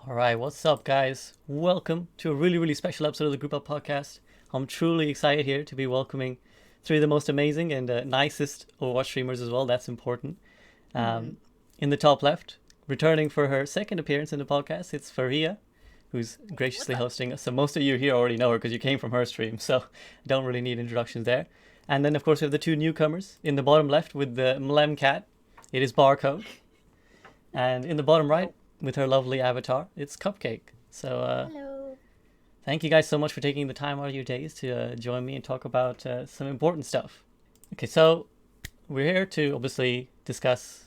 All right, what's up, guys? Welcome to a really special episode of the Group Up Podcast. I'm truly excited here to be welcoming three of the most amazing and nicest Overwatch streamers as well. That's important. In the top left, returning for her second appearance in the podcast, it's Fareeha, who's graciously hosting us. So most of you here already know her because you came from her stream, so don't really need introductions there. And then, of course, we have the two newcomers in the bottom left with the Mlem cat. It is Barcode. And in the bottom right, with her lovely avatar, it's Cupcake. So Hello. thank you guys so much for taking the time out of your days to join me and talk about some important stuff. Okay, so we're here to obviously discuss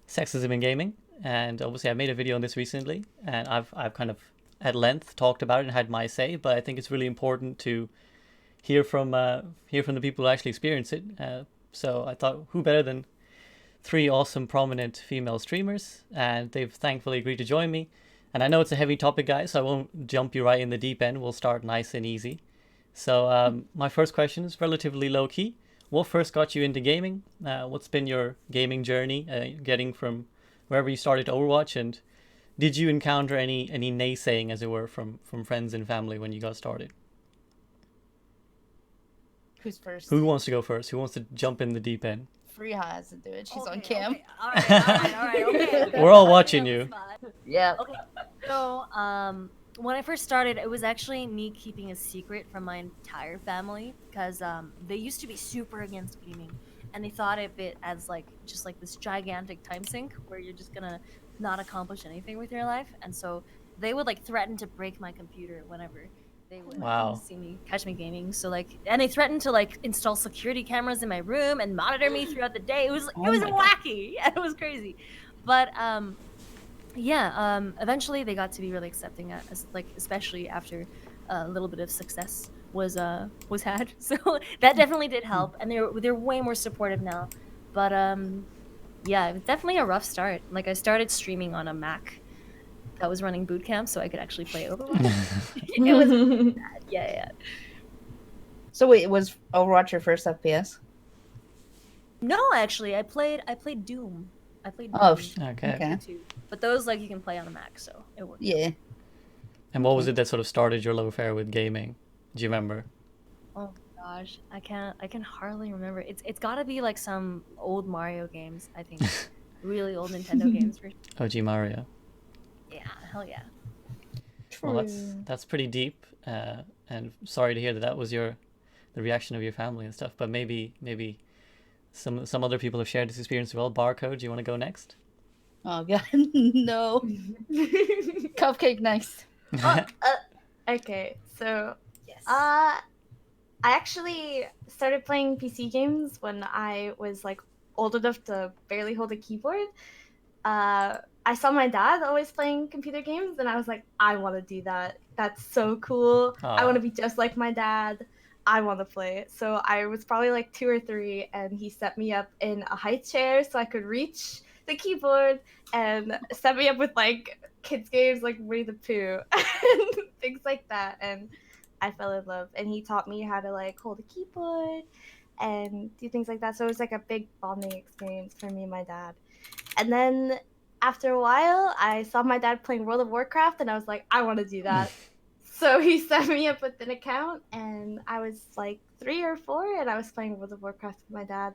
sexism in gaming, and obviously I made a video on this recently, and I've kind of at length talked about it and had my say, but I think it's really important to hear from the people who actually experience it. So I thought, who better than three awesome prominent female streamers, and they've thankfully agreed to join me. And I know it's a heavy topic, guys, so I won't jump you right in the deep end. We'll start nice and easy. So my first question is relatively low key. What first got you into gaming? What's been your gaming journey, getting from wherever you started to Overwatch, and did you encounter any naysaying, as it were, from friends and family when you got started? Who's first? Who wants to go first? Who wants to jump in the deep end? Fareeha has to do it. She's on Okay, cam. okay. All right. Okay. We're all watching you. Yeah. Okay. So, when I first started, it was actually me keeping a secret from my entire family because they used to be super against gaming, and they thought of it as just like this gigantic time sink where you're just gonna not accomplish anything with your life, and so they would threaten to break my computer whenever they would Wow. catch me gaming. So and they threatened to install security cameras in my room and monitor me throughout the day. It was wacky. Yeah, it was crazy. But eventually they got to be really accepting, especially after a little bit of success was had. So that definitely did help, and they're way more supportive now. But yeah, it was definitely a rough start. I started streaming on a Mac that was running boot camp, so I could actually play Overwatch. It was bad. Yeah. So wait, was Overwatch your first FPS? No, actually, I played Doom. I played Doom. Oh, Okay. Too. But those you can play on a Mac, so it worked. Yeah. And what was it that sort of started your love affair with gaming? Do you remember? Oh gosh, I can hardly remember. It's got to be some old Mario games. I think really old Nintendo games for. OG Mario. Yeah, hell yeah. Well, that's pretty deep. And sorry to hear that was the reaction of your family and stuff. But maybe some other people have shared this experience as well. Barcode, do you want to go next? Oh god, no. Cupcake next. Okay, so Yes. I actually started playing PC games when I was old enough to barely hold a keyboard. I saw my dad always playing computer games, and I was like, I want to do that. That's so cool. I want to be just like my dad. I want to play it. So I was probably 2 or 3, and he set me up in a high chair so I could reach the keyboard, and set me up with kids games like Winnie the Pooh and things like that. And I fell in love, and he taught me how to hold a keyboard and do things like that. So it was a big bonding experience for me and my dad. And then after a while, I saw my dad playing World of Warcraft, and I was like, I want to do that. So he set me up with an account, and I was 3 or 4, and I was playing World of Warcraft with my dad,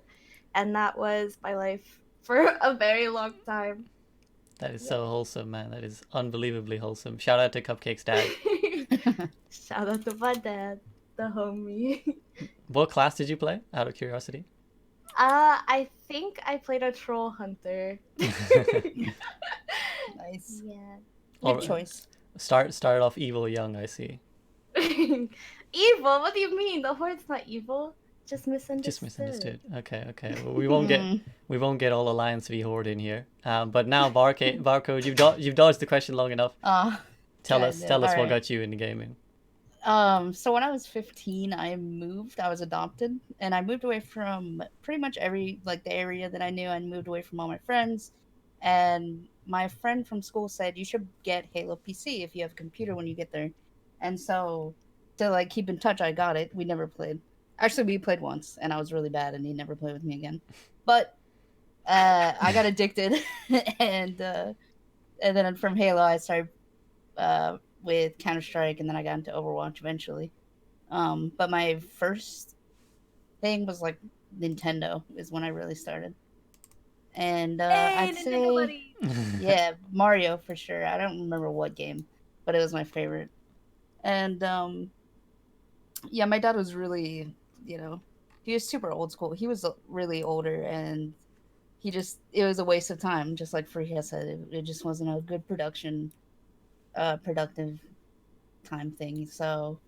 and that was my life for a very long time. That is so wholesome, man. That is unbelievably wholesome. Shout out to Cupcake's dad. Shout out to my dad, the homie. What class did you play, out of curiosity? I think I played a troll hunter. Nice. Yeah. Good choice. Started off evil young, I see. Evil? What do you mean? The Horde's not evil. Just misunderstood. Just misunderstood. Okay. Well, we won't get all Alliance v Horde in here. But now Barcode, you've dodged the question long enough. Tell us what got you into gaming. So when I was 15, I was adopted, and I moved away from pretty much the area that I knew. I moved away from all my friends, and my friend from school said, you should get Halo PC if you have a computer when you get there. And so to keep in touch, I got it. We never played. Actually, we played once, and I was really bad, and he never played with me again. But I got addicted, and then from Halo, I started with Counter-Strike, and then I got into Overwatch eventually. But my first thing was like Nintendo is when I really started. And Hey, I'd Nintendo say, buddy. yeah, Mario for sure. I don't remember what game, but it was my favorite. And yeah, my dad was really, you know, he was super old school. He was really older, and it was a waste of time, just like Fareeha said. It just wasn't a good productive time thing. So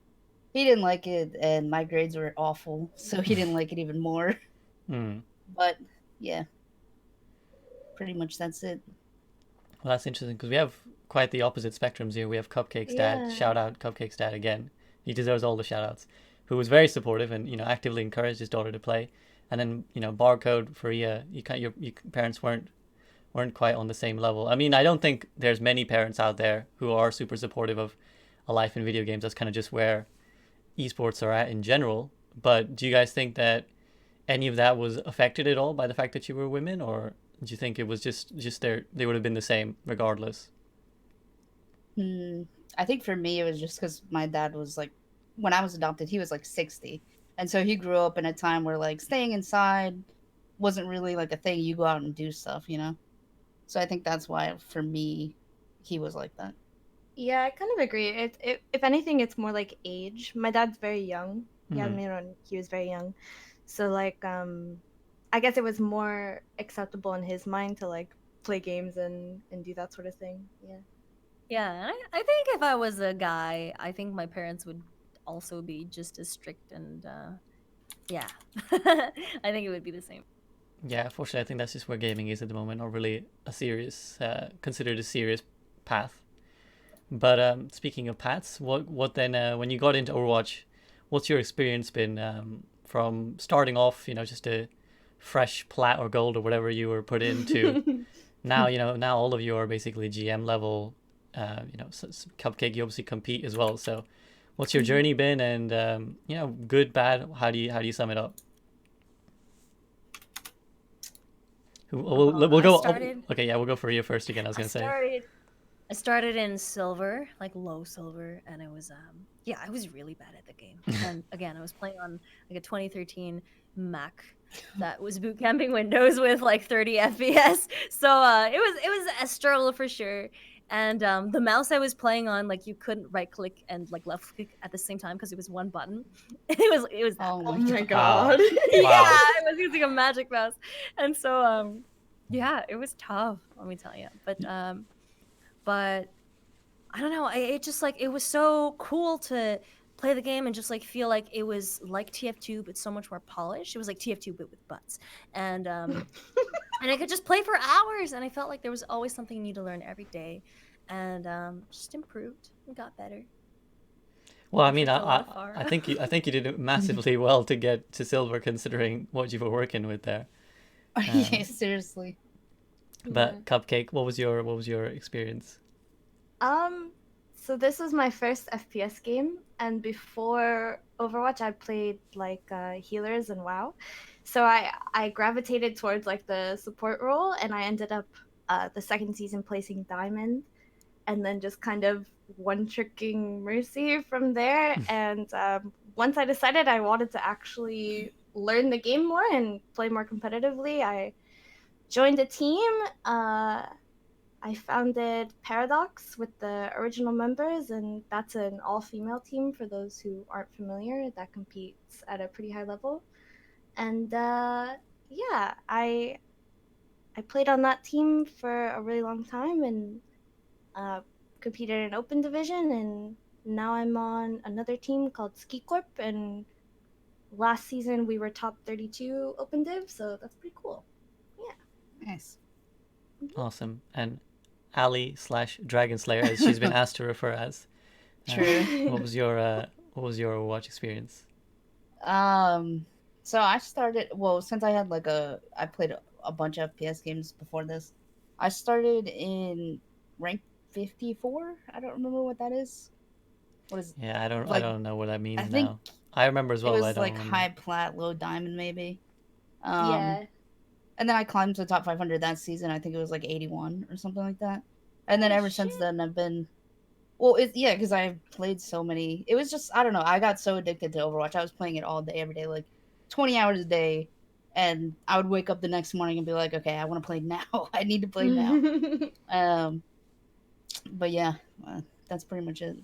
he didn't like it, and my grades were awful, so he didn't like it even more. Hmm. But yeah, pretty much that's it. Well, that's interesting because we have quite the opposite spectrums here. We have Cupcake's dad. Yeah. Shout out Cupcake's dad again. He deserves all the shout outs. Who was very supportive and actively encouraged his daughter to play. And then Barcode for your parents weren't quite on the same level. I mean, I don't think there's many parents out there who are super supportive of a life in video games. That's kind of just where esports are at in general. But do you guys think that any of that was affected at all by the fact that you were women, or do you think it was just they would have been the same regardless? Hmm. I think for me, it was just because my dad was like, when I was adopted, he was like 60. And so he grew up in a time where like staying inside wasn't really like a thing. You go out and do stuff. So I think that's why for me, he was like that. Yeah, I kind of agree. If anything, it's more like age. My dad's very young. He had Hmm. me when he was very young. So like I guess it was more acceptable in his mind to like play games and do that sort of thing. Yeah. Yeah, I think if I was a guy, I think my parents would also be just as strict and yeah. I think it would be the same. Yeah, fortunately, I think that's just where gaming is at the moment, not really a serious, considered a serious path. But speaking of paths, what then when you got into Overwatch, what's your experience been from starting off, just a fresh plat or gold or whatever you were put into now, now all of you are basically GM level. Cupcake, you obviously compete as well. So, what's your journey been, and good, bad? How do you sum it up? We'll I go. started. Okay, yeah, we'll go for you first again. I was I gonna say. started. I started in silver, like low silver, and it was yeah, I was really bad at the game. And again, I was playing on like a 2013 Mac that was boot camping Windows with like 30 FPS. So it was a struggle for sure. And the mouse I was playing on, like you couldn't right click and like left click at the same time because it was one button. It was that Oh Oh my my god. Wow. god. yeah, Wow. I was using a magic mouse. And so yeah, it was tough, let me tell you. But I don't know. It just like it was so cool to play the game and just like feel like it was like TF2 but so much more polished. It was like TF2 but with butts, and I could just play for hours, and I felt like there was always something new to learn every day, and just improved and got better. Well, I I'm mean, sure I, fell a lot I of far. I think you did it massively well to get to silver, considering what you were working with there. Yeah, Um, seriously. Yeah. but Cupcake, what was your experience? Um, so this was my first FPS game, and before Overwatch, I played like healers and WoW. So I gravitated towards like the support role, and I ended up the second season placing diamond, and then just kind of one tricking Mercy from there. And once I decided I wanted to actually learn the game more and play more competitively, I joined a team. I founded Paradox with the original members, and that's an all-female team for those who aren't familiar that competes at a pretty high level. And yeah, I played on that team for a really long time and uh, competed in open division, and now I'm on another team called Ski Corp. And last season we were top 32 open div, so that's pretty cool. Yeah. Nice. Awesome. And Ali slash Dragon Slayer, as she's been asked to refer as. True. What was your watch experience? Um, so I started, well, since I played a bunch of FPS games before this. I started in rank 54. I don't remember what that is. What is Yeah, I like don't know what that I means think now. I remember as it well, but I was don't like remember. high plat, low diamond maybe. Um, Yeah. and then I climbed to the top 500 that season. I think it was like 81 or something like that. And then Oh ever since shit. then I've been Well, yeah, because I played so many. It was just I don't know. I got so addicted to Overwatch. I was playing it all day, every day, like 20 hours a day, and I would wake up the next morning and be like, okay, I want to play now. I need to play now. But yeah, that's pretty much it.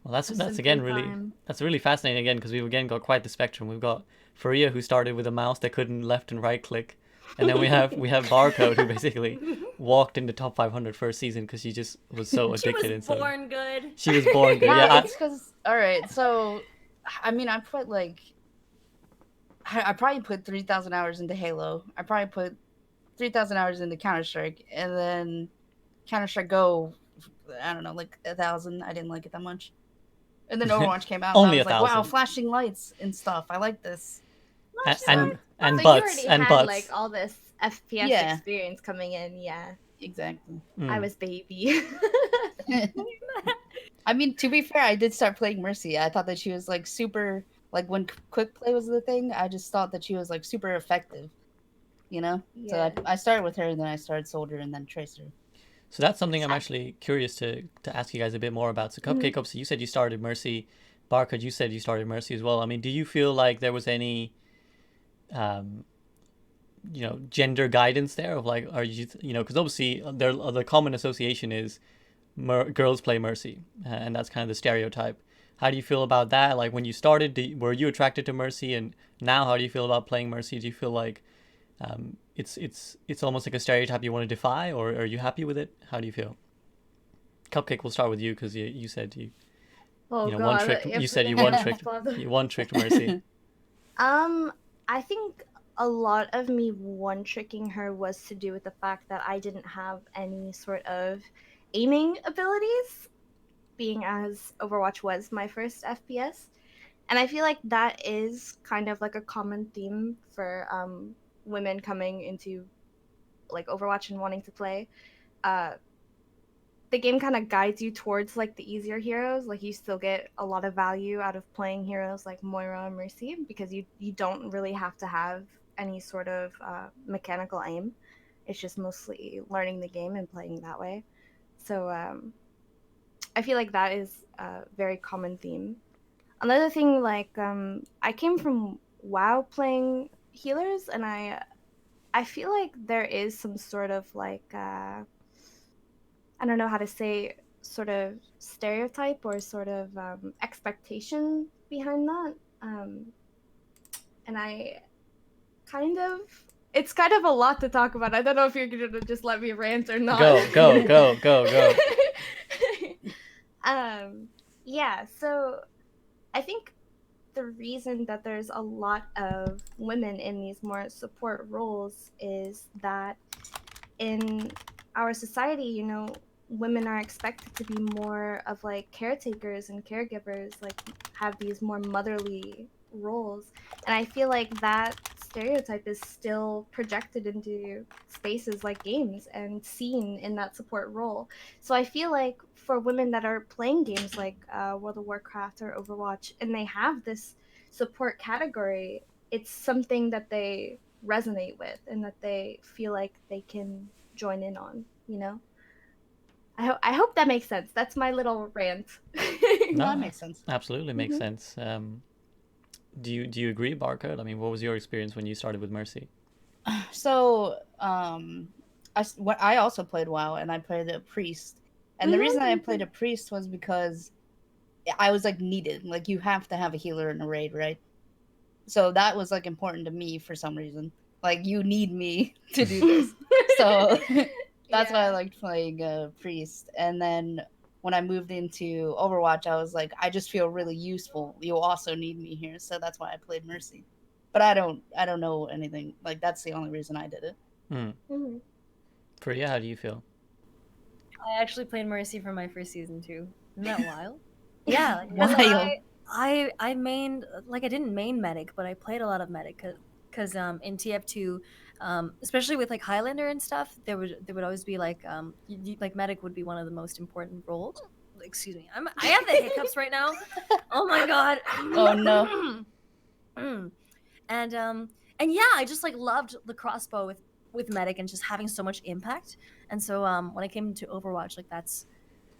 Well, that's Simply again really time. that's really fascinating again because we've again got quite the spectrum. We've got Fareeha who started with a mouse that couldn't left and right click, and then we have Barcode who basically walked into top 500 first season because she just was so She addicted was and so born good. she was born good. Yeah, Yeah, it's because all right. So, I mean, I put like I probably put 3,000 hours into Halo. I probably put 3,000 hours into Counter Strike, and then Counter Strike Go. I don't know, like 1,000. I didn't like it that much. And then Overwatch came out, and I only was like, wow, 1,000. flashing lights and stuff. I like this. And Flashlights. and, and So you butts already and had butts. like all this FPS Yeah. experience coming in, yeah. Exactly. I was baby. I mean, to be fair, I did start playing Mercy. I thought that she was like super, like when quick play was the thing, I just thought that she was like super effective, you know? So Yeah. I started with her, and then I started Soldier and then Tracer. So that's something I'm actually curious to ask you guys a bit more about. So Cupcake, obviously, you said you started Mercy. Barcode, you said you started Mercy as well. I mean, do you feel like there was any, gender guidance there of like, are you, because obviously the common association is girls play Mercy, and that's kind of the stereotype. How do you feel about that? Like when you started, were you attracted to Mercy, and now how do you feel about playing Mercy? Do you feel like it's almost like a stereotype you want to defy, or are you happy with it? How do you feel? Cupcake, we'll start with you because you said you Oh you know god. one trick. if You said we're you gonna one get tricked father- you one tricked Mercy. I think a lot of me one tricking her was to do with the fact that I didn't have any sort of aiming abilities, being as Overwatch was my first FPS. And I feel like that is kind of like a common theme for women coming into like Overwatch and wanting to play. The game kind of guides you towards like the easier heroes. Like you still get a lot of value out of playing heroes like Moira and Mercy because you don't really have to have any sort of mechanical aim. It's just mostly learning the game and playing that way. So I feel like that is a very common theme. Another thing, like I came from WoW playing healers, and I feel like there is some sort of like I don't know how to say, sort of stereotype or sort of expectation behind that. And I kind of, it's kind of a lot to talk about. I don't know if you're going to just let me rant or not. Go. Yeah, so I think the reason that there's a lot of women in these more support roles is that in our society, you know, women are expected to be more of like caretakers and caregivers, like have these more motherly roles. And I feel like that stereotype is still projected into spaces like games and seen in that support role. So I feel like for women that are playing games like World of Warcraft or Overwatch, and they have this support category, it's something that they resonate with and that they feel like they can join in on, you know? I hope that makes sense. That's my little rant. No, that makes sense. Absolutely makes sense. Do you agree, Barcode? I mean, what was your experience when you started with Mercy? So, I also played WoW, and I played a priest. And the reason I played a priest was because I was like needed. Like you have to have a healer in a raid, right? So that was like important to me for some reason. Like you need me to do this. So that's why I liked playing priest. And then when I moved into Overwatch, I was like, I just feel really useful. You also need me here, so that's why I played Mercy. But I don't know anything. Like that's the only reason I did it. Priya, how do you feel? I actually played Mercy for my first season too. Isn't that wild? Yeah, Wild. I mained, like I didn't main medic, but I played a lot of medic because in TF2, especially with like Highlander and stuff, there would always be like like medic would be one of the most important roles. Excuse me, I have the hiccups right now. Oh my god. Oh no. And yeah, I just like loved the crossbow with medic and just having so much impact. And so when I came to Overwatch, like that's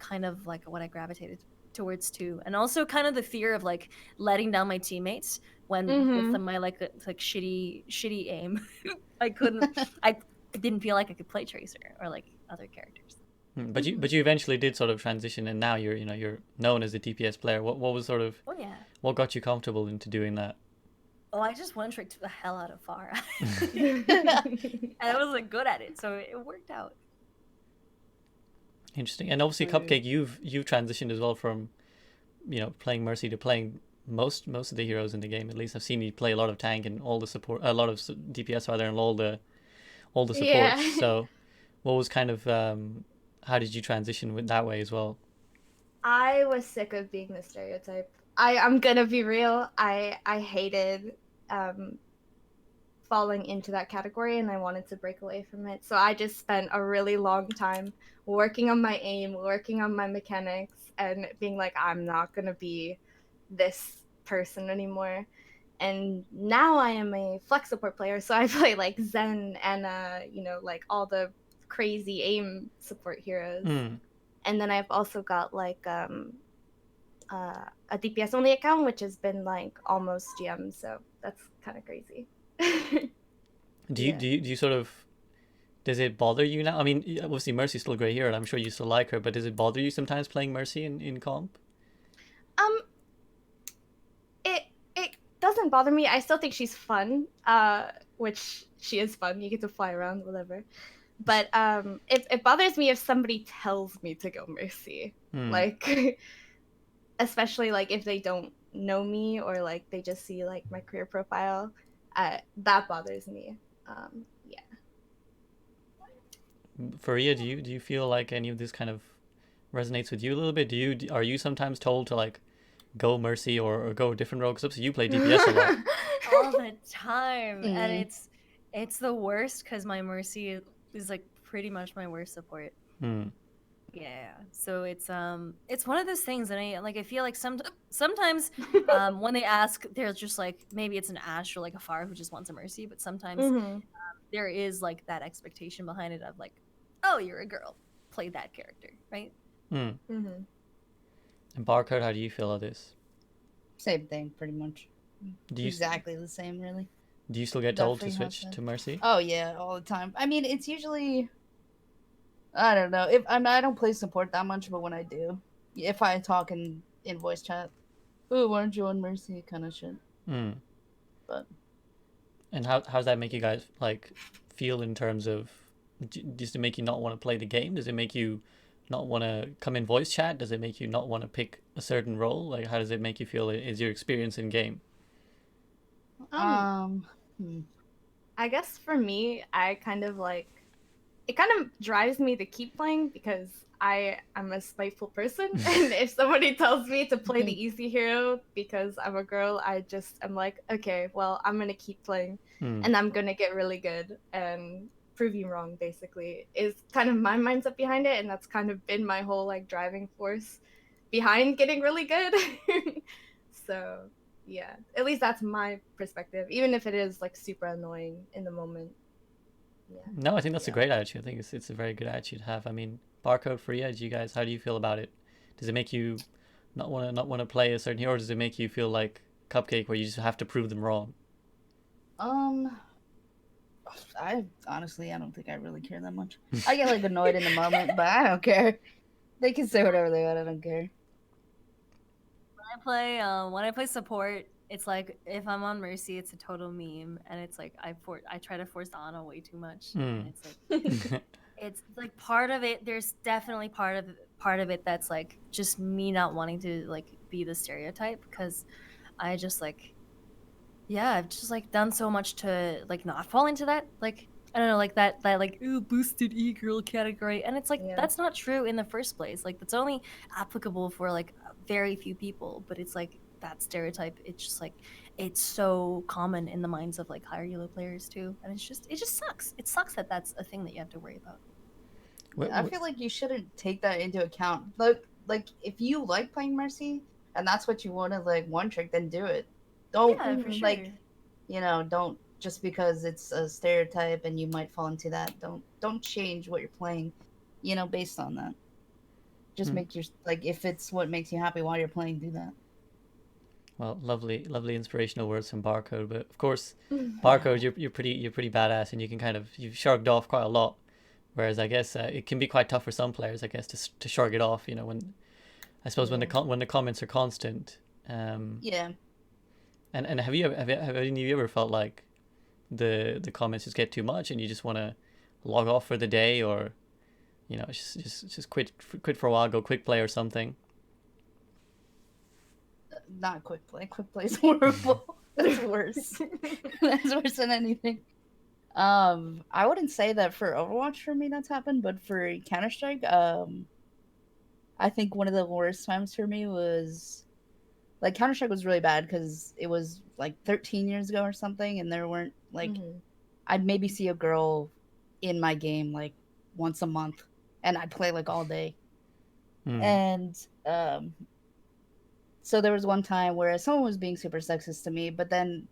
kind of like what I gravitated towards too, and also kind of the fear of like letting down my teammates when with my like shitty aim. I didn't feel like I could play Tracer or like other characters. But you eventually did sort of transition, and now you're known as a DPS player. What was sort of Oh yeah. what got you comfortable into doing that? Oh, I just one tricked the hell out of Farah, and I was like good at it, so it worked out. Interesting. And obviously, Cupcake, you've transitioned as well from playing Mercy to playing most of the heroes in the game. At least I've seen you play a lot of tank and all the support, a lot of DPS rather, and all the supports. Yeah. So, what was kind of how did you transition with that way as well? I was sick of being the stereotype. I'm gonna be real. I hated falling into that category, and I wanted to break away from it. So I just spent a really long time working on my aim, working on my mechanics, and being like, I'm not gonna be this person anymore. And now I am a flex support player, so I play like Zen and like all the crazy aim support heroes. And then I've also got like a DPS only account, which has been like almost GM, so that's kind of crazy. Do you sort of, does it bother you now? I mean, obviously Mercy's still a great hero, and I'm sure you still like her, but does it bother you sometimes playing Mercy in comp? It doesn't bother me. I still think she's fun, which she is fun. You get to fly around, whatever. But it bothers me if somebody tells me to go Mercy, like, especially like if they don't know me or like they just see like my career profile. That bothers me. Yeah. Fareeha, do you feel like any of this kind of resonates with you a little bit? Are you sometimes told to like go Mercy or go a different role? Because obviously you play DPS a lot. All the time, and it's the worst because my Mercy is like pretty much my worst support. Yeah, so it's one of those things, and I feel like sometimes when they ask, they're just like, maybe it's an Ashe or like a Pharah who just wants a Mercy, but sometimes there is like that expectation behind it of like, oh, you're a girl, play that character, right? And Barcode, how do you feel about this? Same thing, pretty much. Exactly the same, really. Do you still get told to switch to Mercy? Oh yeah, all the time. I mean, it's usually, I don't know. If I don't play support that much, but when I do, if I talk in voice chat, oh, why aren't you on Mercy, kind of shit. But. And how does that make you guys like feel in terms of? Does it make you not want to play the game? Does it make you not want to come in voice chat? Does it make you not want to pick a certain role? Like, how does it make you feel? Is your experience in game? I guess for me, I kind of like, it kind of drives me to keep playing because I'm a spiteful person, and if somebody tells me to play the easy hero because I'm a girl, I'm like, okay, well, I'm gonna keep playing, and I'm gonna get really good and prove you wrong. Basically, is kind of my mindset behind it, and that's kind of been my whole like driving force behind getting really good. So yeah, at least that's my perspective, even if it is like super annoying in the moment. Yeah. No, I think that's a great attitude. I think it's a very good attitude to have. I mean, Barcode, Fareeha, how do you feel about it? Does it make you not want to play a certain hero, or does it make you feel like Cupcake, where you just have to prove them wrong? I honestly, I don't think I really care that much. I get like annoyed in the moment, but I don't care. They can say whatever they want. I don't care. When I play support, it's like if I'm on Mercy, it's a total meme, and it's like I try to force Ana way too much. And it's like it's like part of it. There's definitely part of it that's like just me not wanting to like be the stereotype, because I just like, yeah, I've just like done so much to like not fall into that, like, I don't know, like that like, ooh, boosted e-girl category, and it's like that's not true in the first place. Like that's only applicable for like very few people, but it's like that stereotype, it's just like it's so common in the minds of like higher elo players too, and it just sucks. It sucks that that's a thing that you have to worry about. I feel like you shouldn't take that into account. Like if you like playing Mercy and that's what you want to like one trick, then do it. Don't for sure. like, don't just because it's a stereotype and you might fall into that. Don't change what you're playing, based on that. just make your like if it's what makes you happy while you're playing, do that. Well, lovely, lovely inspirational words from Barcode. But of course, Barcode, you're pretty badass, and you can kind of you've shrugged off quite a lot. Whereas I guess it can be quite tough for some players, I guess, to shrug it off. You know, when I suppose when the comments are constant. Yeah. And have any of you ever felt like the comments just get too much, and you just want to log off for the day, or you know, just quit for a while, go quick play or something? Not quick play. Quick play is horrible. That's worse. That's worse than anything. I wouldn't say that for Overwatch for me that's happened, but for Counter-Strike, I think one of the worst times for me was like Counter-Strike was really bad because it was like 13 years ago or something, and there weren't like I'd maybe see a girl in my game like once a month, and I'd play like all day. And so there was one time where someone was being super sexist to me, but then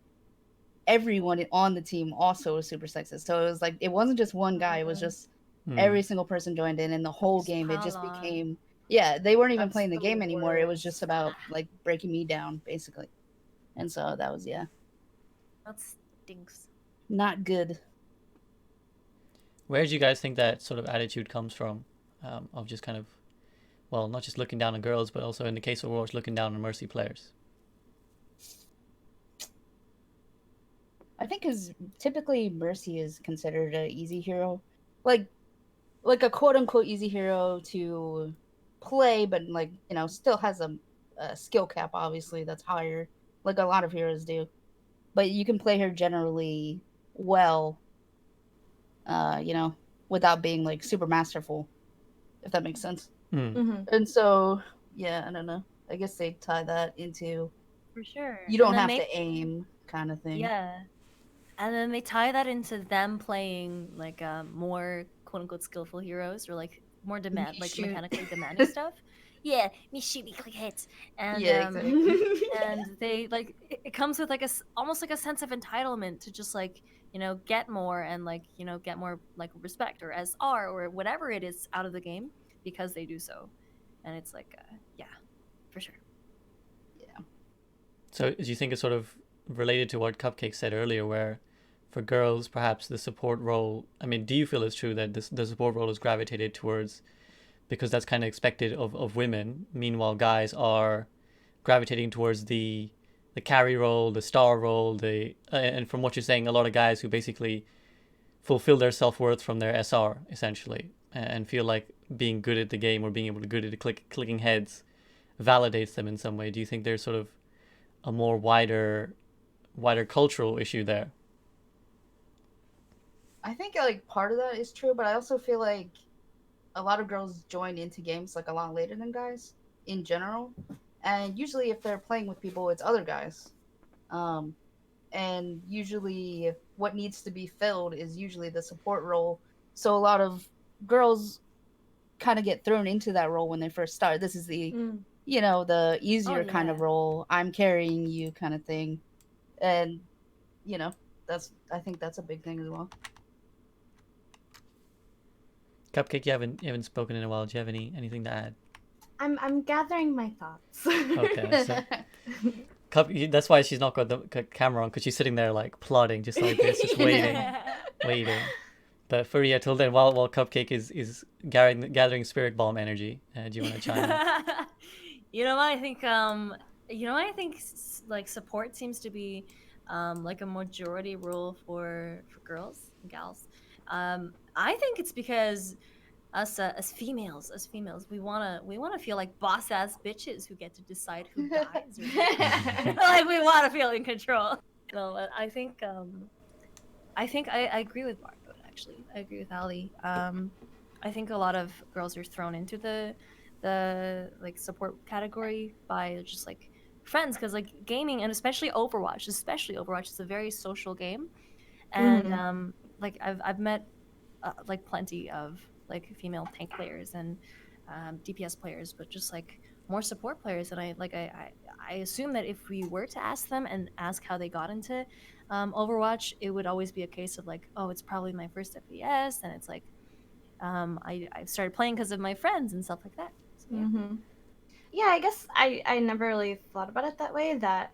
everyone on the team also was super sexist. So it was like it wasn't just one guy; it was just every single person joined in, and the whole game it just became they weren't even playing the game anymore. It was just about like breaking me down basically, and so that was That stinks. not good. Where do you guys think that sort of attitude comes from, of just kind of, well, not just looking down on girls, but also in the case of Overwatch, looking down on Mercy players? I think because typically Mercy is considered an easy hero, like a quote unquote easy hero to play, but like you know still has a skill cap obviously that's higher, like a lot of heroes do. But you can play her generally well, you know, without being like super masterful, if that makes sense. And so yeah, I don't know. I guess they tie that into For sure. you don't have to aim kind of thing. Yeah. And then they tie that into them playing like more quote unquote skillful heroes, or like more mechanically demanding stuff. Yeah, me shoot, me click hits, and exactly. and they like it comes with like almost like a sense of entitlement to just like you know get more and like you know get more like respect or SR or whatever it is out of the game because they do so, and it's like yeah, for sure. Yeah. So do you think it's sort of related to what Cupcake said earlier, where for girls perhaps the support role, I mean, do you feel it's true that the support role is gravitated towards because that's kind of expected of women, meanwhile guys are gravitating towards the carry role, the star role, and from what you're saying, a lot of guys who basically fulfill their self-worth from their SR essentially, and feel like being good at the game or being able to good at clicking heads validates them in some way. Do you think there's sort of a more wider cultural issue there? I think like part of that is true, but I also feel like a lot of girls join into games like a lot later than guys in general, and usually if they're playing with people, it's other guys, and usually what needs to be filled is usually the support role. So a lot of girls kind of get thrown into that role when they first start. This is the you know the easier kind of role. I'm carrying you kind of thing, and you know I think that's a big thing as well. Cupcake, you haven't spoken in a while. Do you have anything to add? I'm gathering my thoughts. Okay, so that's why she's not got the camera on, because she's sitting there like plodding, just like this, just waiting. But Fareeha, till then, while Cupcake is gathering spirit bomb energy, do you want to chime in? You know what I think? Like support seems to be like a majority role for girls and gals. I think it's because us as females, we wanna feel like boss ass bitches who get to decide who dies. Like we want to feel in control. So I think I agree with Barcode. Actually, I agree with Ali. I think a lot of girls are thrown into the like support category by just like friends, because like gaming, and especially Overwatch is a very social game, and like I've met like plenty of like female tank players and DPS players, but just like more support players. And I assume that if we were to ask them and ask how they got into Overwatch, it would always be a case of like, oh, it's probably my first FPS, and it's like I started playing because of my friends and stuff like that. So Mm-hmm. Yeah, I guess I never really thought about it that way. That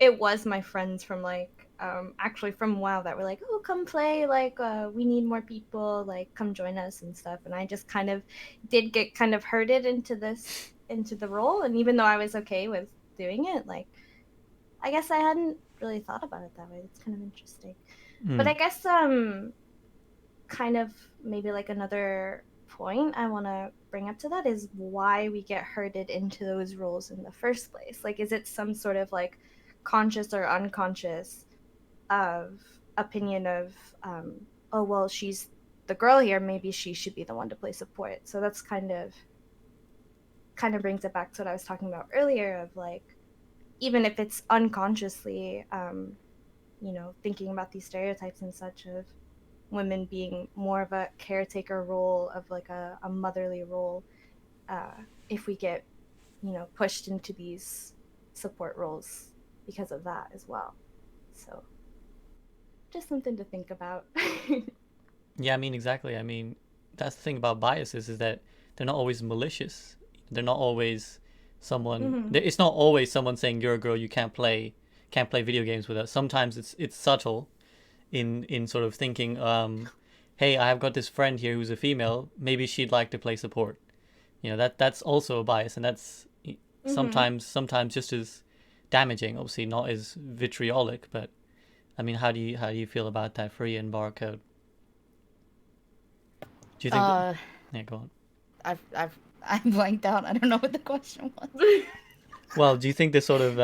it was my friends from like actually from WoW that were like, oh, come play, like we need more people, like come join us and stuff. And I just kind of did get kind of herded into the role, and even though I was okay with doing it, like I guess I hadn't really thought about it that way. It's kind of interesting. But I guess kind of maybe like another point I want to bring up to that is why we get herded into those roles in the first place. Like, is it some sort of like conscious or unconscious of opinion of, oh, well, she's the girl here, maybe she should be the one to play support. So that's kind of brings it back to what I was talking about earlier of like, even if it's unconsciously, thinking about these stereotypes and such of women being more of a caretaker role of like a motherly role, if we get pushed into these support roles because of that as well. So just something to think about. Yeah, I mean, exactly. I mean, that's the thing about biases is that they're not always malicious. They're not always someone. It's not always someone saying you're a girl, you can't play video games with us. Sometimes it's subtle, in sort of thinking, hey, I've got this friend here who's a female. Maybe she'd like to play support. That's also a bias, and that's sometimes just as damaging. Obviously, not as vitriolic, but I mean, how do you feel about that, Free and Barcode? Do you think? Yeah, go on. I blanked out. I don't know what the question was. Well, do you think this sort of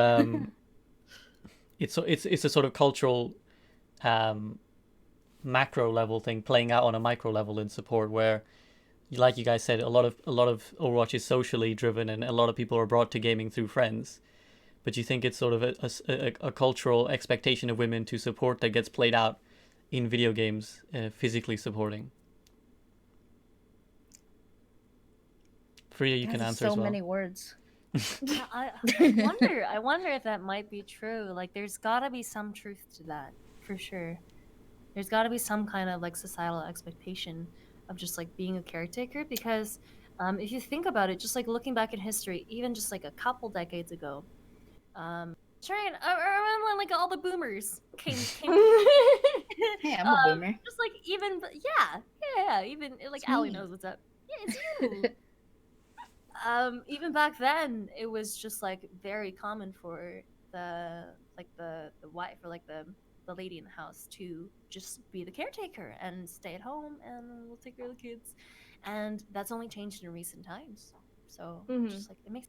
it's a sort of cultural um, macro level thing playing out on a micro level in support, where, like you guys said, a lot of Overwatch is socially driven, and a lot of people are brought to gaming through friends. But you think it's sort of a cultural expectation of women to support that gets played out in video games, physically supporting? Freya, you can answer so as well. many words. I wonder if that might be true. Like, there's gotta be some truth to that, for sure. There's gotta be some kind of like societal expectation of just like being a caretaker, because if you think about it, just like looking back in history, even just like a couple decades ago, trying I remember when like all the boomers came Hey, I'm a boomer. just like even yeah, even like It's Allie me. knows what's up. Yeah, it's you. Even back then, it was just like very common for the wife or like the lady in the house to just be the caretaker and stay at home and we'll take care of the kids, and that's only changed in recent times. So just like it makes.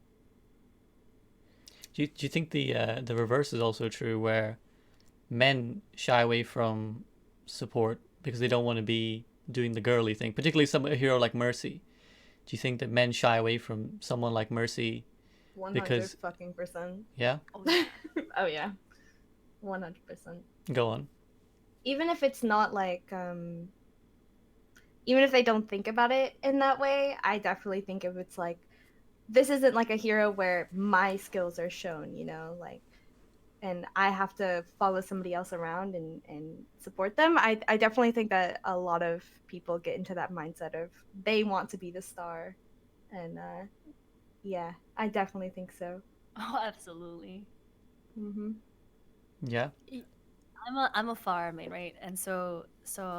Do you think the reverse is also true, where men shy away from support because they don't want to be doing the girly thing, particularly a hero like Mercy? Do you think that men shy away from someone like Mercy 100 fucking percent. Yeah? Oh yeah, 100%. Go on. Even if it's not like even if they don't think about it in that way, I definitely think if it's like, this isn't like a hero where my skills are shown, like, and I have to follow somebody else around and support them. I definitely think that a lot of people get into that mindset of they want to be the star. And yeah, I definitely think so. Oh, absolutely. Yeah. I'm a far main, right? And so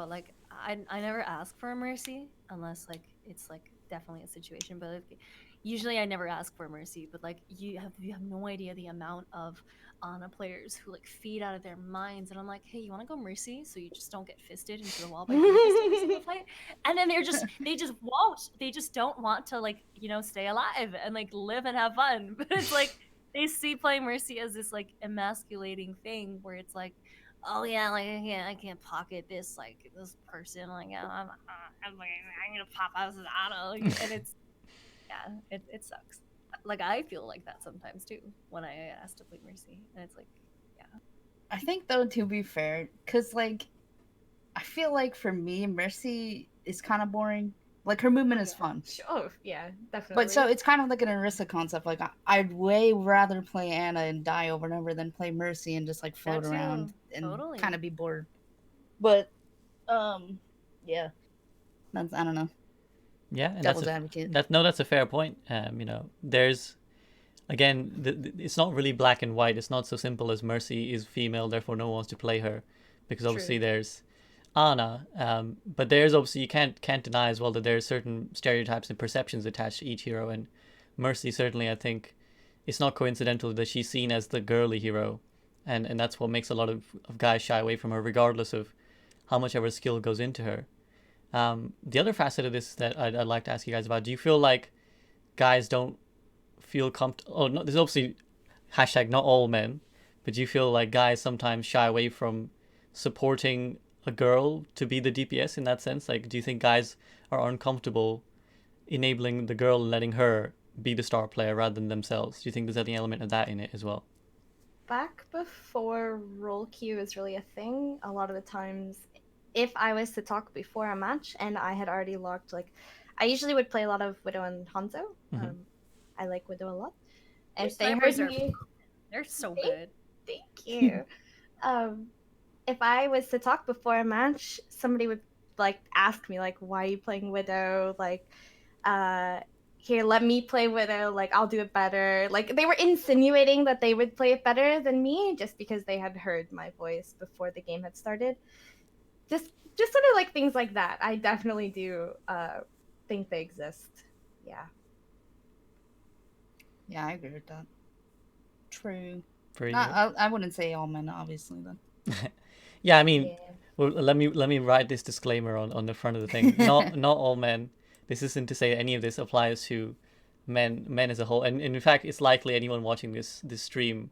like I never ask for a mercy unless like it's like definitely a situation. But like, usually I never ask for mercy. But like you have no idea the amount of Ana players who like feed out of their minds, and I'm like, hey, you want to go mercy so you just don't get fisted into the wall by every single fight? And then they just won't. They just don't want to like stay alive and like live and have fun. But it's like they see playing mercy as this like emasculating thing where it's like, oh yeah, like I can't pocket this like this person, like I'm gonna pop out as Anna, and it's it sucks. Like I feel like that sometimes too when I ask to play Mercy, and it's like, yeah. I think though, to be fair, because like I feel like for me, Mercy is kind of boring. Like her movement is fun. Oh yeah, definitely. But so it's kind of like an Orisa concept. Like I'd way rather play Anna and die over and over than play Mercy and just like float around and kind of be bored. But yeah, that's, I don't know. Yeah, and devil's advocate. that's a fair point. There's again, it's not really black and white. It's not so simple as Mercy is female, therefore no one wants to play her, because obviously True. there's Anna, but there's obviously you can't deny as well that there's certain stereotypes and perceptions attached to each hero, and Mercy certainly I think it's not coincidental that she's seen as the girly hero, and that's what makes a lot of guys shy away from her, regardless of how much ever skill goes into her. The other facet of this that I'd like to ask you guys about: do you feel like guys don't feel comfortable? Oh, no, there's obviously hashtag not all men, but do you feel like guys sometimes shy away from supporting a girl to be the DPS in that sense? Like, do you think guys are uncomfortable enabling the girl and letting her be the star player rather than themselves? Do you think there's any element of that in it as well? Back before role queue is really a thing, a lot of the times, if I was to talk before a match and I had already logged, like, I usually would play a lot of Widow and Hanzo. Mhm. I like Widow a lot. Your If they heard snipers are me, They're so Thank- good. thank you. If I was to talk before a match, somebody would like ask me like, "Why are you playing Widow?" Like, here, let me play Widow. Like, I'll do it better. Like, they were insinuating that they would play it better than me just because they had heard my voice before the game had started. Just sort of like things like that. I definitely do think they exist. Yeah. Yeah, I agree with that. True. For you? I wouldn't say all men, obviously. Then. Yeah, I mean, Yeah. well, let me write this disclaimer on the front of the thing. Not all men. This isn't to say any of this applies to men as a whole. And in fact, it's likely anyone watching this stream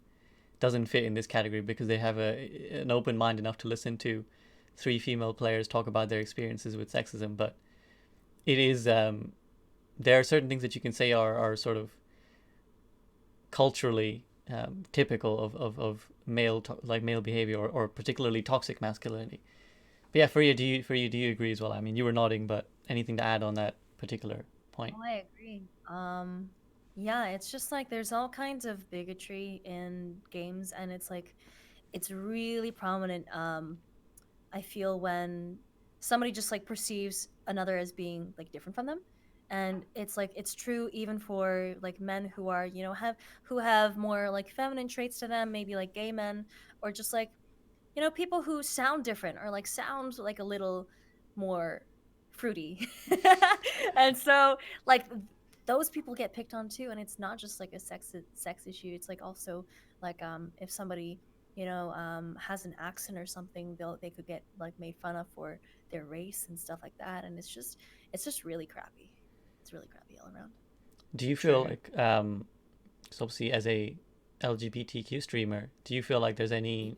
doesn't fit in this category because they have an open mind enough to listen to three female players talk about their experiences with sexism. But it is there are certain things that you can say are sort of culturally typical of male male behavior or particularly toxic masculinity. But yeah, Fareeha, do you agree as well? I mean, you were nodding, but anything to add on that particular point? Oh, I agree. Yeah, it's just like there's all kinds of bigotry in games, and it's like it's really prominent. I feel when somebody just like perceives another as being like different from them, and it's like it's true even for like men who are who have more like feminine traits to them, maybe like gay men, or just like people who sound different or like sound like a little more fruity. And so like those people get picked on too, and it's not just like a sex issue. It's like also like if somebody has an accent or something, they could get like made fun of for their race and stuff like that, and it's just really crappy. It's really crappy all around. Do you feel True. like so obviously as a LGBTQ streamer, do you feel like there's any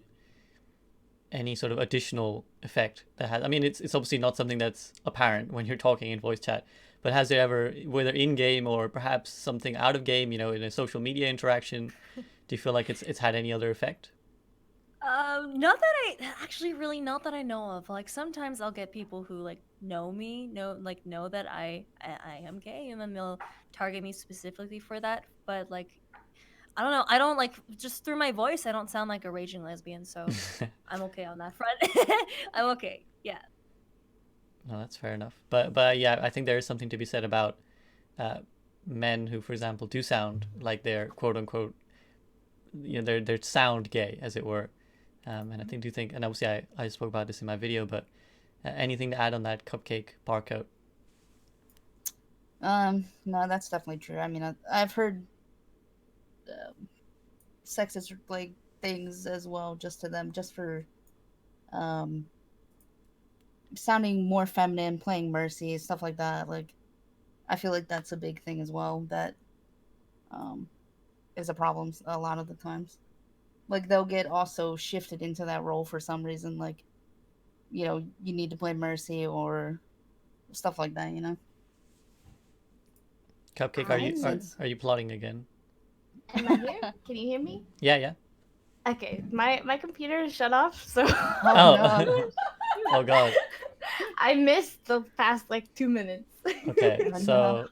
sort of additional effect that has? I mean, it's obviously not something that's apparent when you're talking in voice chat, but has there ever, whether in game or perhaps something out of game, in a social media interaction, do you feel like it's had any other effect? Not that not that I know of. Like sometimes I'll get people who like know me, know that I am gay, and then they'll target me specifically for that. But like, I don't know. I don't like just through my voice. I don't sound like a raging lesbian, so I'm okay on that front. I'm okay. Yeah. No, that's fair enough. But yeah, I think there is something to be said about men who, for example, do sound like they're quote unquote, they're sound gay, as it were. And I do think, and obviously I spoke about this in my video, but anything to add on that Cupcake Barcode? No, that's definitely true. I mean, I've heard sexist like things as well, just to them, just for um sounding more feminine, playing Mercy, stuff like that. Like, I feel like that's a big thing as well. That um is a problem a lot of the times. Like, they'll get also shifted into that role for some reason. Like, you need to play Mercy or stuff like that. Cupcake, Alright, are you plotting again? Am I here? Can you hear me? Yeah. Okay, my computer is shut off, so Oh, no. oh God. I missed the past like 2 minutes. Okay, Oh, so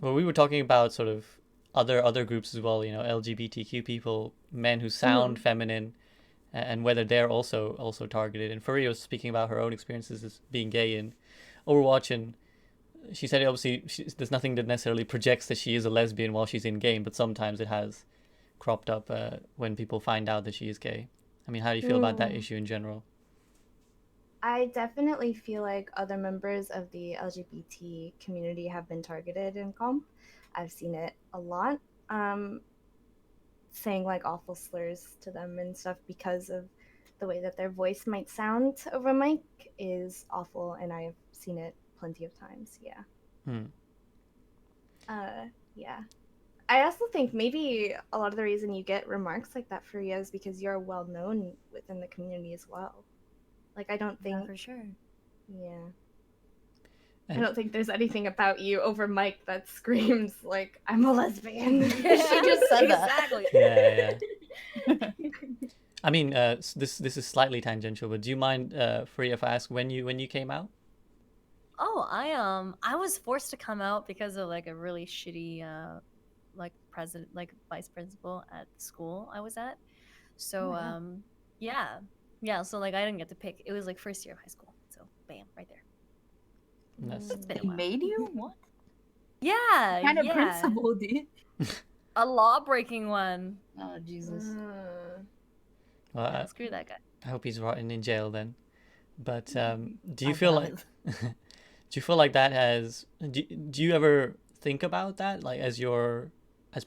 well, we were talking about sort of other groups as well. LGBTQ people, men who sound feminine, and whether they're also targeted. And Fareeha was speaking about her own experiences as being gay in Overwatch, and she said obviously there's nothing that necessarily projects that she is a lesbian while she's in game, but sometimes it has cropped up when people find out that she is gay. I mean, how do you feel about that issue in general? I definitely feel like other members of the LGBT community have been targeted in comp. I've seen it a lot. Saying like awful slurs to them and stuff because of the way that their voice might sound over mic is awful, and I've seen it plenty of times. Yeah. Yeah. I also think maybe a lot of the reason you get remarks like that, Fareeha, is because you're well known within the community as well. Like, I don't think. Yeah, for sure. Yeah. And I don't think there's anything about you over mic that screams like I'm a lesbian. She just said that. Exactly. yeah. I mean, this is slightly tangential, but do you mind, Fareeha, if I ask when you came out? Oh, I was forced to come out because of like a really shitty like vice principal at the school I was at. So wow. yeah, so like I didn't get to pick. It was like first year of high school. So bam, right there. That's It's been a They while. made you? What Yeah, kind of yeah. principle, dude? A law-breaking one. Oh, Jesus. well, Yeah, screw that guy. I hope he's rotting in jail then. But do you I feel doubt like it. do you feel like that has do you ever think about that like as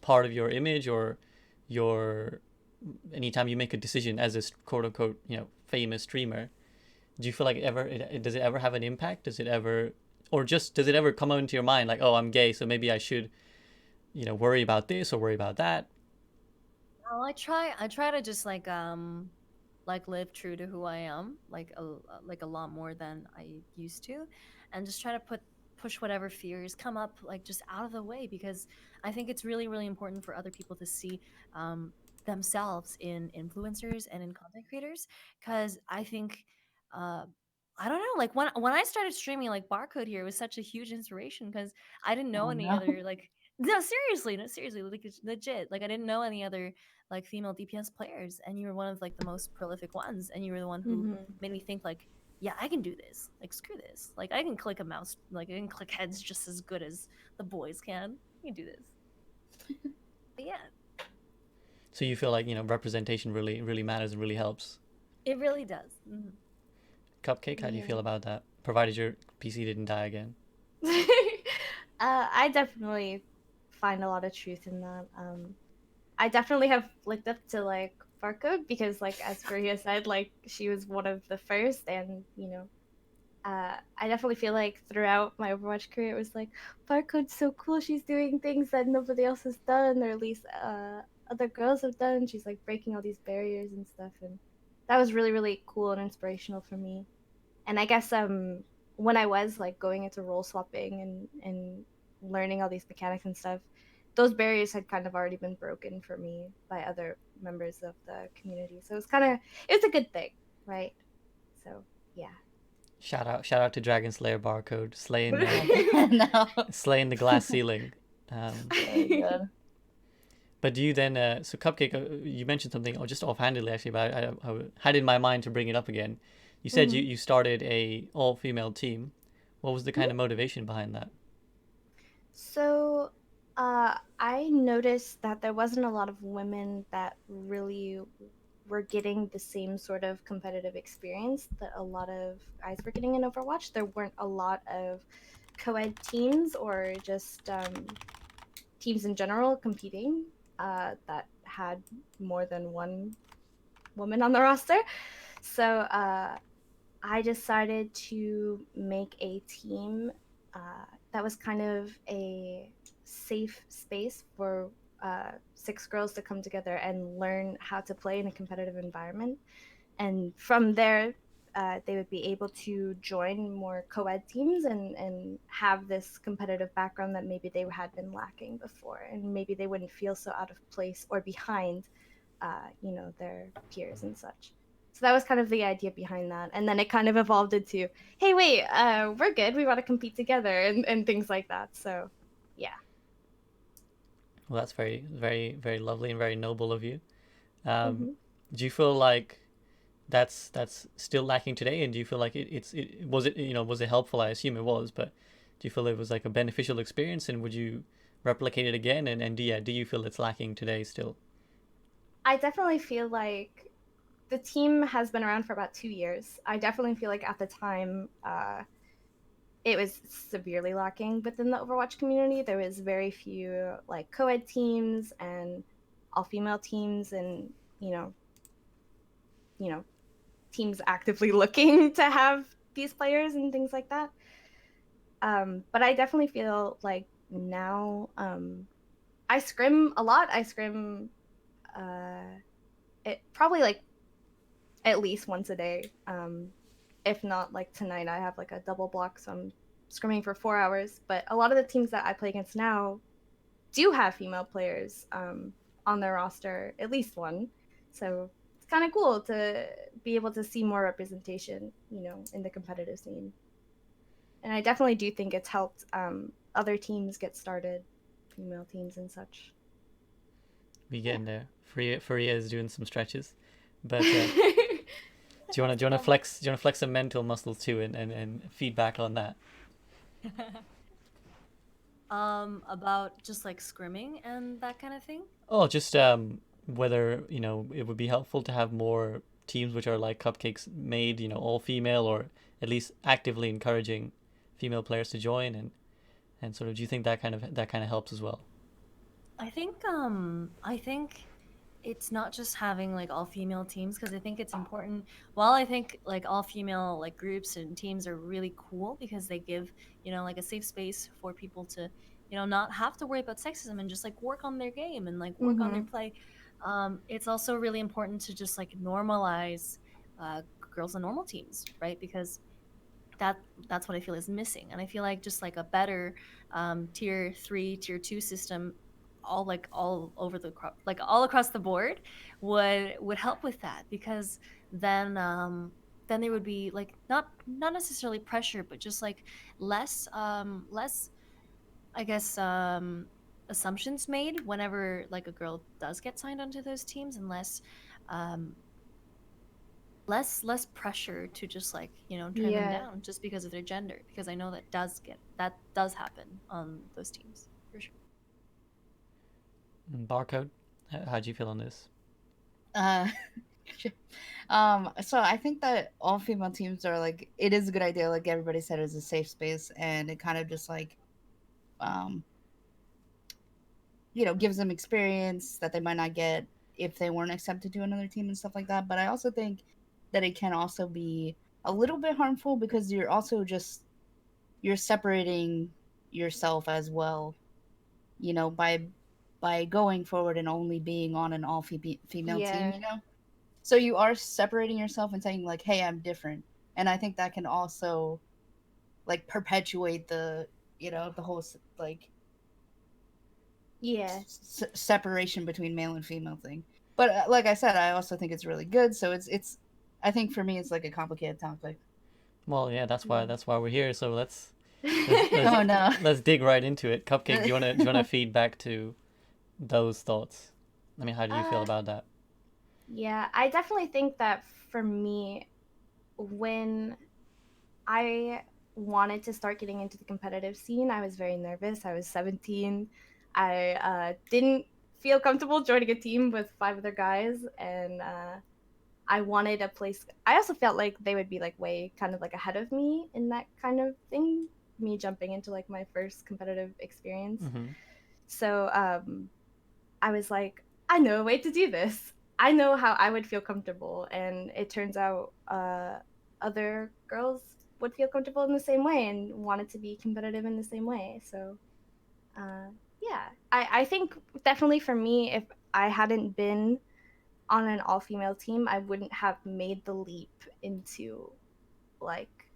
part of your image or your anytime you make a decision as a quote unquote famous streamer, do you feel like does it ever have an impact? Does it ever, or just does it ever come into your mind like, oh, I'm gay, so maybe I should worry about this or worry about that? Well, I try to just like live true to who I am, like a lot more than I used to, and just try to push whatever fears come up like just out of the way, because I think it's really really important for other people to see themselves in influencers and in content creators, because I think uh I don't know, like when I started streaming, like Barcode here was such a huge inspiration because I didn't know Oh, any no. other like no seriously, no seriously, like it's legit, like I didn't know any other like female DPS players, and you were one of like the most prolific ones, and you were the one who made me think like, yeah, I can do this. Like screw this. Like I can click a mouse, like I can click heads just as good as the boys can. I can do this. But yeah, So you feel like representation really really matters and really helps. it really does. Mhm. Cupcake, how do you Yeah. feel about that, provided your PC didn't die again? I definitely find a lot of truth in that. I definitely have looked up to like Barcode because, like as Fareeha said, like she was one of the first, and I definitely feel like throughout my Overwatch career, it was like Barcode's so cool. She's doing things that nobody else has done, or at least other girls have done. She's like breaking all these barriers and stuff, and that was really really cool and inspirational for me. And I guess when I was like going into role swapping and learning all these mechanics and stuff, those barriers had kind of already been broken for me by other members of the community. So it's a good thing, right? So yeah. Shout out to Dragon Slayer Barcode slaying No. slaying the glass ceiling. Oh, God. But do you then so Cupcake, you mentioned something just offhandedly actually, but I had in my mind to bring it up again. You said you started a all-female team. What was the kind of motivation behind that? So I noticed that there wasn't a lot of women that really were getting the same sort of competitive experience that a lot of guys were getting in Overwatch. There weren't a lot of co-ed teams or just teams in general competing that had more than one woman on the roster. So I decided to make a team that was kind of a safe space for 6 girls to come together and learn how to play in a competitive environment. And from there, they would be able to join more co-ed teams and have this competitive background that maybe they had been lacking before, and maybe they wouldn't feel so out of place or behind, their peers and such. So that was kind of the idea behind that, and then it kind of evolved into, hey, wait, we're good. We want to compete together and things like that. So, yeah. Well, that's very very very lovely and very noble of you. Mhm. Do you feel like that's still lacking today, and do you feel like was it was it helpful? I assume it was, but Do you feel it was like a beneficial experience, and would you replicate it again? And yeah, do you feel it's lacking today still? I definitely feel like the team has been around for about 2 years. I definitely feel like at the time, it was severely lacking within the Overwatch community. There was very few like co-ed teams and all-female teams, and you know, you know, teams actively looking to have these players and things like that. But I definitely feel like now, I scrim a lot. I scrim it probably like at least once a day. If not, like tonight, I have like a double block, so I'm scrimming for 4 hours. But a lot of the teams that I play against now do have female players on their roster, at least one. So it's kind of cool to be able to see more representation, in the competitive scene. And I definitely do think it's helped other teams get started, female teams and such. We getting there. Fareeha is doing some stretches, but do you wanna flex some mental muscles too, and feedback on that? About just like scrimming and that kind of thing. Oh, just whether it would be helpful to have more teams which are like Cupcakes made, all female, or at least actively encouraging female players to join, and sort of, do you think that kind of helps as well? I think it's not just having like all female teams, because I think it's important. While I think like all female like groups and teams are really cool because they give, like a safe space for people to, not have to worry about sexism and just like work on their game and like work on their play. It's also really important to just like normalize girls and normal teams, right? Because that's what I feel is missing. And I feel like just like a better tier 3, tier 2 system, all over like all across the board, would help with that. Because then there would be like not necessarily pressure, but just like less, I guess, assumptions made whenever like a girl does get signed onto those teams, and um less pressure to just like turn them down just because of their gender, because I know that does happen on those teams for sure. Barcode, how do you feel on this? Uh, so I think that all female teams are like, it is a good idea. Like everybody said, it's a safe space, and it kind of just like, um, gives them experience that they might not get if they weren't accepted to another team and stuff like that. But I also think that it can also be a little bit harmful, because you're separating yourself as well, by going forward and only being on an all female team, so you are separating yourself and saying like, hey, I'm different. And I think that can also like perpetuate the whole like Yeah. separation between male and female thing. But like I said, I also think it's really good. So it's I think for me it's like a complicated topic. Well, yeah, that's why we're here. So let's Oh no. let's dig right into it. Cupcake, do you wanna feed back to those thoughts? I mean, how do you feel about that? Yeah, I definitely think that for me, when I wanted to start getting into the competitive scene, I was very nervous. I was 17. I didn't feel comfortable joining a team with 5 other guys, and I wanted a place. I also felt like they would be like way kind of like ahead of me in that kind of thing, me jumping into like my first competitive experience. Mm-hmm. So I was like, I know a way to do this. I know how I would feel comfortable. And it turns out other girls would feel comfortable in the same way and wanted to be competitive in the same way. So, yeah, I think definitely for me, if I hadn't been on an all-female team, I wouldn't have made the leap into like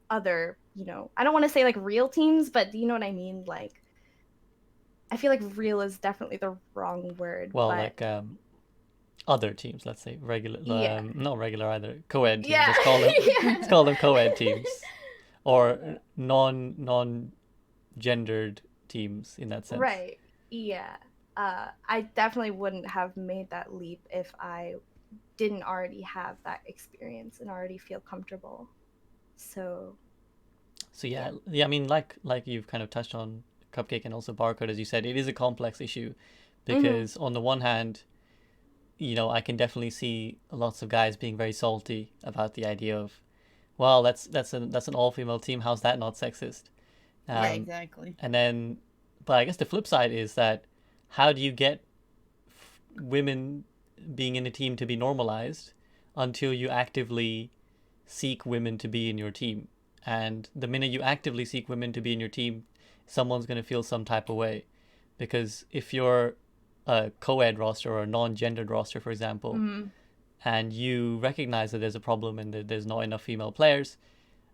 other, I don't want to say like real teams, but do you know what I mean? Like, I feel like real is definitely the wrong word. Well, but like other teams, let's say regular, Yeah. not regular either, co-ed teams. Yeah. Let's call them co-ed teams, or non-gendered teams in that sense. Right. Yeah. I definitely wouldn't have made that leap if I didn't already have that experience and already feel comfortable. So So yeah, I mean, like you've kind of touched on Cupcake and also Barcode, as you said, it is a complex issue because on the one hand, I can definitely see lots of guys being very salty about the idea of, well, that's an all-female team. How's that not sexist? Yeah, exactly. And then, but I guess the flip side is that how do you get women being in a team to be normalized until you actively seek women to be in your team? And the minute you actively seek women to be in your team, someone's going to feel some type of way. Because if you're a co-ed roster or a non-gendered roster, for example, and you recognize that there's a problem and that there's not enough female players,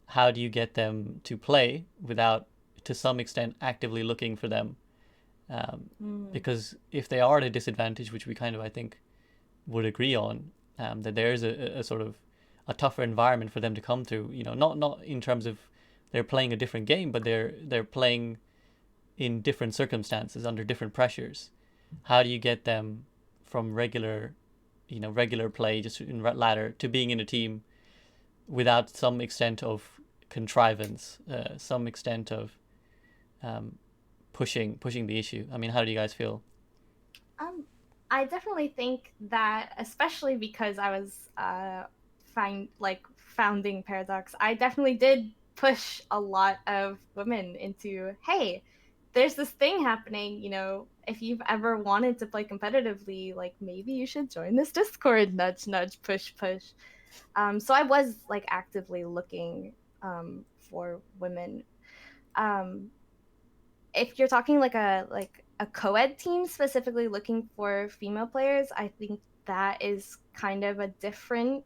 how do you get them to play without, to some extent, actively looking for them? Because if they are at a disadvantage, which we kind of, I think, would agree on, that there is a sort of a tougher environment for them to come through. Not in terms of they're playing a different game, but they're playing in different circumstances under different pressures. How do you get them from regular play just in ladder to being in a team without some extent of contrivance, some extent of pushing the issue? I mean, how do you guys feel? I definitely think that, especially because I was founding Paradox, I definitely did push a lot of women into, hey, there's this thing happening, if you've ever wanted to play competitively, like maybe you should join this Discord, nudge, nudge, push, push. So I was like actively looking for women. If you're talking like a co-ed team specifically looking for female players, I think that is kind of a different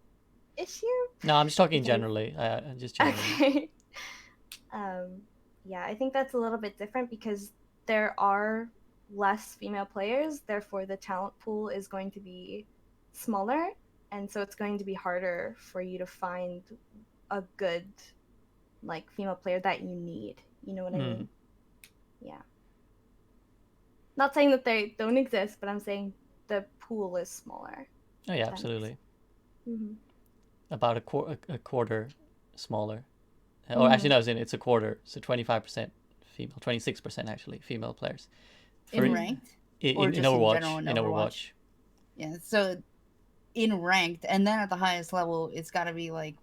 issue. No, I'm just talking generally. Just generally. Okay. Yeah, I think that's a little bit different because there are less female players, therefore the talent pool is going to be smaller, and so it's going to be harder for you to find a good like female player that you need. You know what I mean? Yeah. Not saying that they don't exist, but I'm saying the pool is smaller. Oh yeah, absolutely. Mm-hmm. About a quarter smaller. Or actually, no, it's a quarter. So 25% female, 26% actually female players. In ranked? In Overwatch. In Overwatch. Yeah, so in ranked, and then at the highest level, it's got to be like,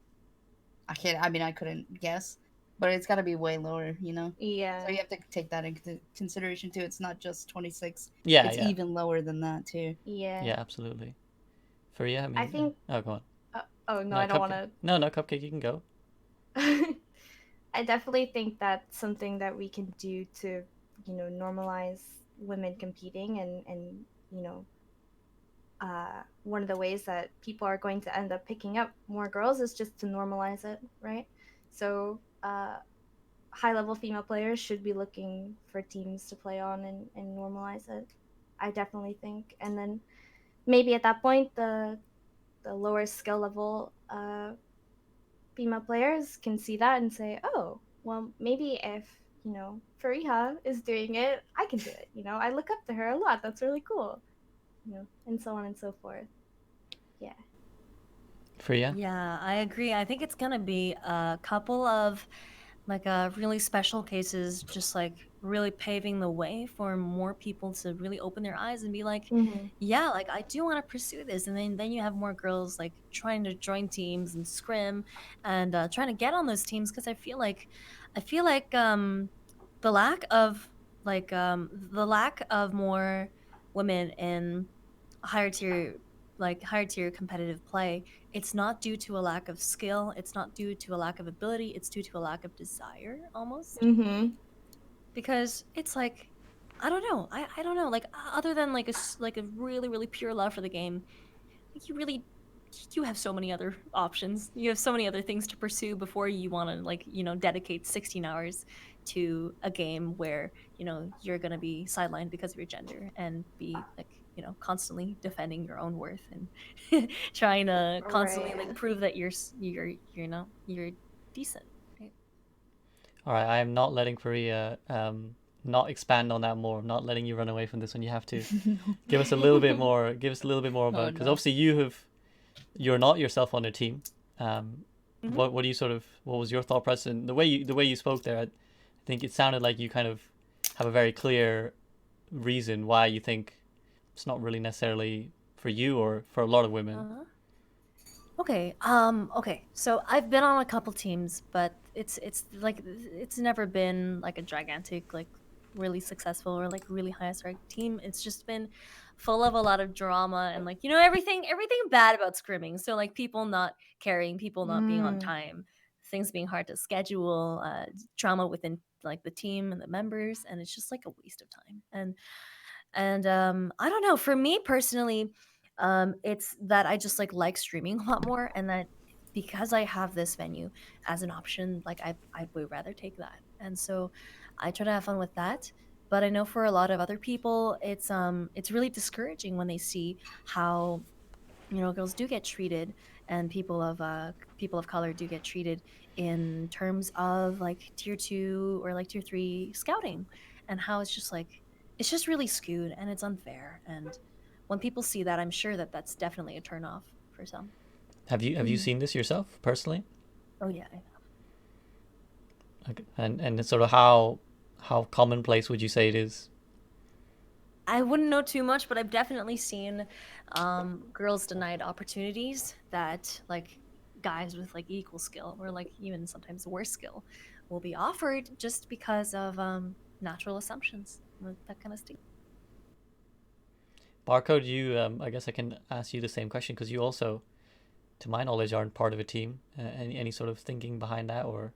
I couldn't guess, but it's got to be way lower, Yeah. So you have to take that into consideration too. It's not just 26. Yeah, it's even lower than that too. Yeah. Yeah, absolutely. Fareeha, I think. Oh, go on. No, I don't want to. No, Cupcake, you can go. I definitely think that's something that we can do to, normalize women competing, and one of the ways that people are going to end up picking up more girls is just to normalize it, right? So high-level female players should be looking for teams to play on and normalize it. I definitely think, and then maybe at that point the lower skill level female players can see that and say, oh, well, maybe if, Fareeha is doing it, I can do it. I look up to her a lot. That's really cool. And so on and so forth. Yeah. Fareeha? Yeah, I agree. I think it's going to be a couple of really special cases, just like really paving the way for more people to really open their eyes and be like, yeah, like I do want to pursue this. And then you have more girls like trying to join teams and scrim and trying to get on those teams, because I feel like the lack of more women in higher tier competitive play, it's not due to a lack of skill, it's not due to a lack of ability, it's due to a lack of desire almost. Because it's like, I don't know, like other than like a really, really pure love for the game, like you have so many other options, you have so many other things to pursue before you want to dedicate 16 hours to a game where you're gonna be sidelined because of your gender and be constantly defending your own worth and trying to constantly prove that you're decent. Right? All right, I am not letting Fareeha not expand on that more. I'm not letting you run away from this one. You have to give us a little bit more. Give us a little bit more about, because obviously you're not yourself on a team, Mhm. What do you sort of, what was your thought process? And the way you spoke there, I think it sounded like you kind of have a very clear reason why you think it's not really necessarily for you or for a lot of women. Uh-huh. Okay. Okay. So I've been on a couple teams, but it's like it's never been like a gigantic, like really successful or like really highest ranked team. It's just been full of a lot of drama and like, everything bad about scrimming. So like people not caring, people not being on time, things being hard to schedule, trauma within like the team and the members, and it's just like a waste of time. And I don't know, for me personally, it's that I just like streaming a lot more, and that because I have this venue as an option, like I would rather take that. And so I try to have fun with that. But I know for a lot of other people, it's really discouraging when they see how girls do get treated, and people of color do get treated in terms of like tier 2 or like tier 3 scouting, and how it's just really skewed and it's unfair. And when people see that, I'm sure that that's definitely a turn off for some. Have you seen this yourself personally? Oh yeah. Okay. And it's sort of how commonplace would you say it is? I wouldn't know too much, but I've definitely seen girls denied opportunities that like guys with like equal skill or like even sometimes worse skill will be offered just because of natural assumptions, that kind of stuff. Barcode, you I guess I can ask you the same question because you also, to my knowledge, aren't part of a team. Any sort of thinking behind that, or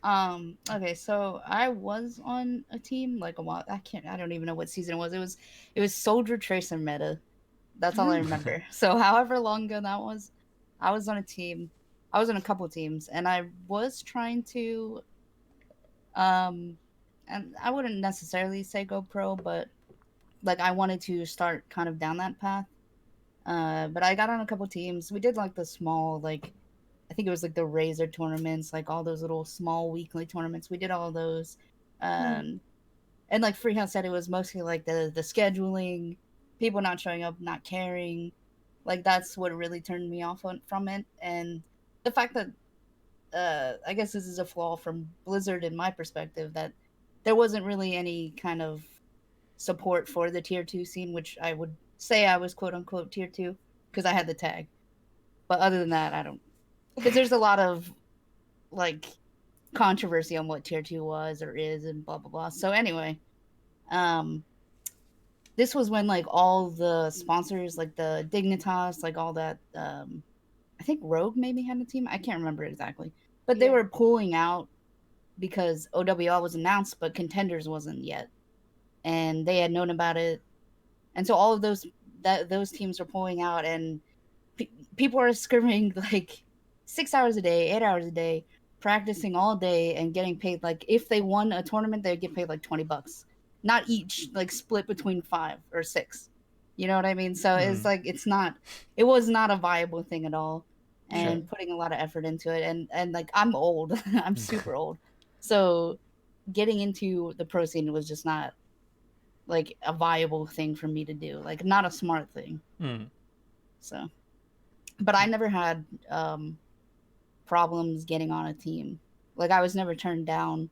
Okay, so I was on a team like a while. I don't even know what season it was. It was Soldier Tracer meta. That's all I remember. So however long ago that was, I was on a team. I was on a couple teams, and I was trying to um and I wouldn't necessarily say go pro, but like I wanted to start kind of down that path. But I got on a couple teams. We did like the small, like I think it was like the Razor tournaments, like all those little small weekly tournaments. We did all those. Um, and like Fareeha said, it was mostly like the scheduling, people not showing up, not caring. Like that's what really turned me off from it, and the fact that I guess this is a flaw from Blizzard in my perspective, that there wasn't really any kind of support for the tier 2 scene, which I would say I was quote unquote tier 2 because I had the tag. But other than that, I don't, because there's a lot of like controversy on what tier 2 was or is and blah blah blah. So anyway, um this was when like all the sponsors, like the Dignitas, like all that, I think Rogue maybe had a team. I can't remember exactly. But they Yeah. were pulling out because OWL was announced but Contenders wasn't yet. And they had known about it. And so all of those teams were pulling out, and people are scrimming like 6 hours a day, 8 hours a day, practicing all day and getting paid. Like if they won a tournament, they'd get paid like $20, not each, like split between 5 or 6. You know what I mean? So it's like it was not a viable thing at all, sure. and putting a lot of effort into it. And like I'm old, I'm super old, so getting into the pro scene was just not like a viable thing for me to do, like not a smart thing. Mm. So but I never had problems getting on a team. Like I was never turned down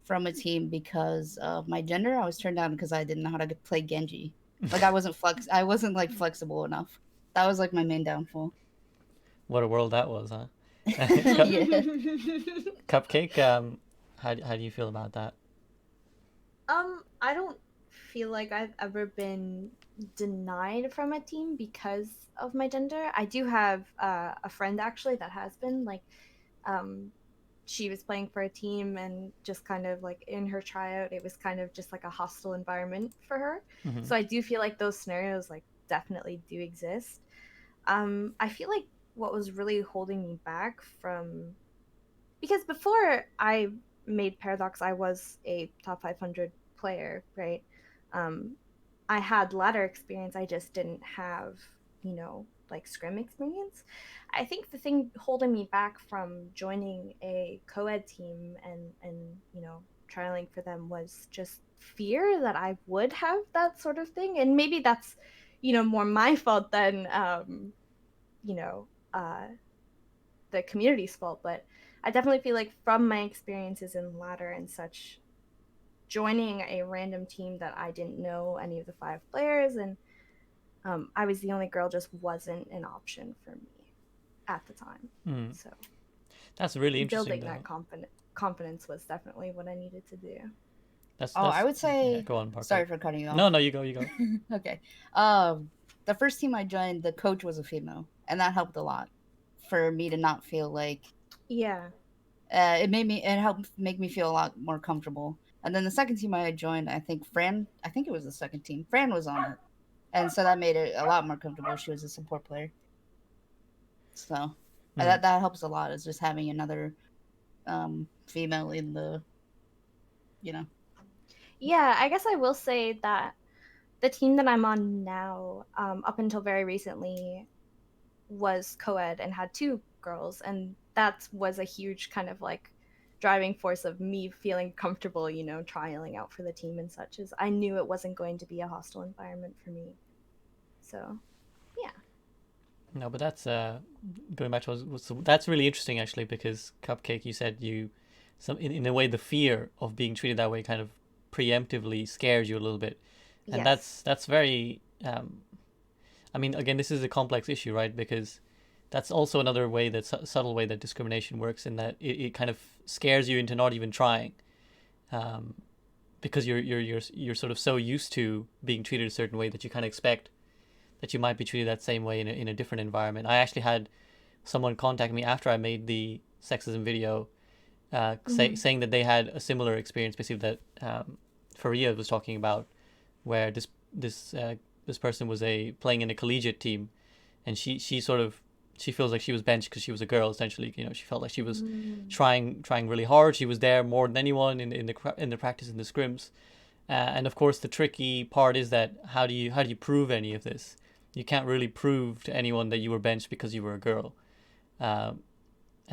from a team because of my gender. I was turned down because I didn't know how to play Genji. Like I wasn't like flexible enough. That was like my main downfall. What a world that was, huh? Yeah. Cupcake, how do you feel about that? I don't feel like I've ever been denied from a team because of my gender. I do have a friend actually that has been like, um, she was playing for a team and just kind of like in her tryout, it was kind of just like a hostile environment for her. Mm-hmm. So I do feel like those scenarios like definitely do exist. I feel like what was really holding me back from, because before I made Paradox, I was a top 500 player, right? Um, I had ladder experience. I just didn't have, like scrim experience. I think the thing holding me back from joining a co-ed team and trialing for them was just fear that I would have that sort of thing. And maybe that's, more my fault than, you know, uh, the community's fault, but I definitely feel like from my experiences in ladder and such, joining a random team that I didn't know any of the 5 players, and I was the only girl, just wasn't an option for me at the time. So That's really interesting. building that confidence was definitely what I needed to do. That's I would say. Yeah, go on, Barcode. Sorry for cutting you off. No, you go. Okay. The first team I joined, the coach was a female, and that helped a lot for me to not feel like. Yeah. It helped make me feel a lot more comfortable. And then the second team I joined, I think it was the second team. Fran was on it, and so that made it a lot more comfortable. She was a support player, so that helps a lot. Is just having another female in the, Yeah, I guess I will say that the team that I'm on now, up until very recently, was co-ed and had 2 girls, and that was a huge kind of like driving force of me feeling comfortable, trialing out for the team and such, as I knew it wasn't going to be a hostile environment for me. So, yeah. No, but that's going back to that's really interesting actually, because Cupcake, you said in a way the fear of being treated that way kind of preemptively scares you a little bit, and Yes. that's very. I mean, again, this is a complex issue, right? Because that's also another way, that subtle way that discrimination works, in that it kind of scares you into not even trying, because you're sort of so used to being treated a certain way that you kind of expect that you might be treated that same way in a different environment. I actually had someone contact me after I made the sexism video, saying that they had a similar experience, basically, that Fareeha was talking about, where this person was playing in a collegiate team, and she feels like she was benched because she was a girl. Essentially, she felt like she was trying really hard. She was there more than anyone in the practice, in the scrims, and of course the tricky part is that how do you prove any of this? You can't really prove to anyone that you were benched because you were a girl, and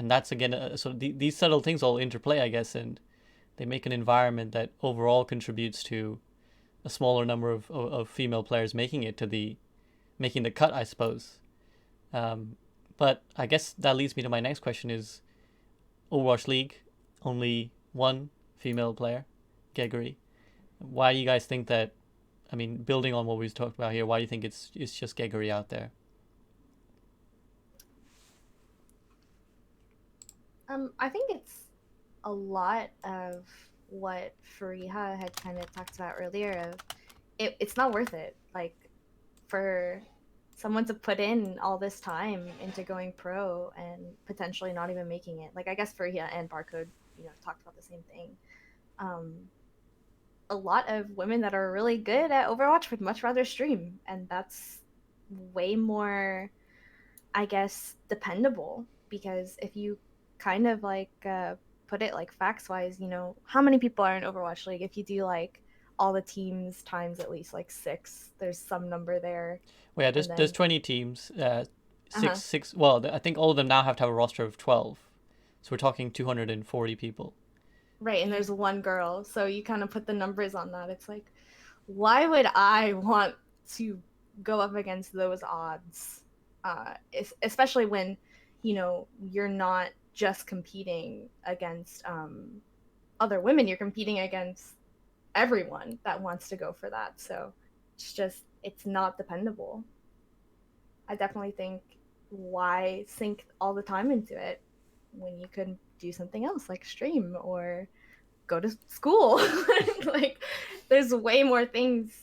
that's again sort of these subtle things all interplay, I guess, and they make an environment that overall contributes to a smaller number of female players making the cut, I suppose. But I guess that leads me to my next question: is Overwatch League only one female player, Gregory? Why do you guys think that? I mean, building on what we've talked about here, why do you think it's just Gregory out there? I think it's a lot of what Fareeha had kind of talked about earlier. It's not worth it. Like, for someone to put in all this time into going pro and potentially not even making it. Like, I guess Fareeha and Barcode, talked about the same thing. A lot of women that are really good at Overwatch would much rather stream, and that's way more, I guess, dependable, because if you kind of like put it like facts wise, how many people are in Overwatch League? If you do like all the teams times at least like 6, there's some number there. Well, yeah, there's 20 teams, six. Well, I think all of them now have to have a roster of 12, so we're talking 240 people. Right, and there's one girl, so you kind of put the numbers on that. It's like, why would I want to go up against those odds? Especially when, you're not just competing against other women, you're competing against everyone that wants to go for that. So it's not dependable. I definitely think, why sink all the time into it when you could do something else, like stream or go to school? Like, there's way more things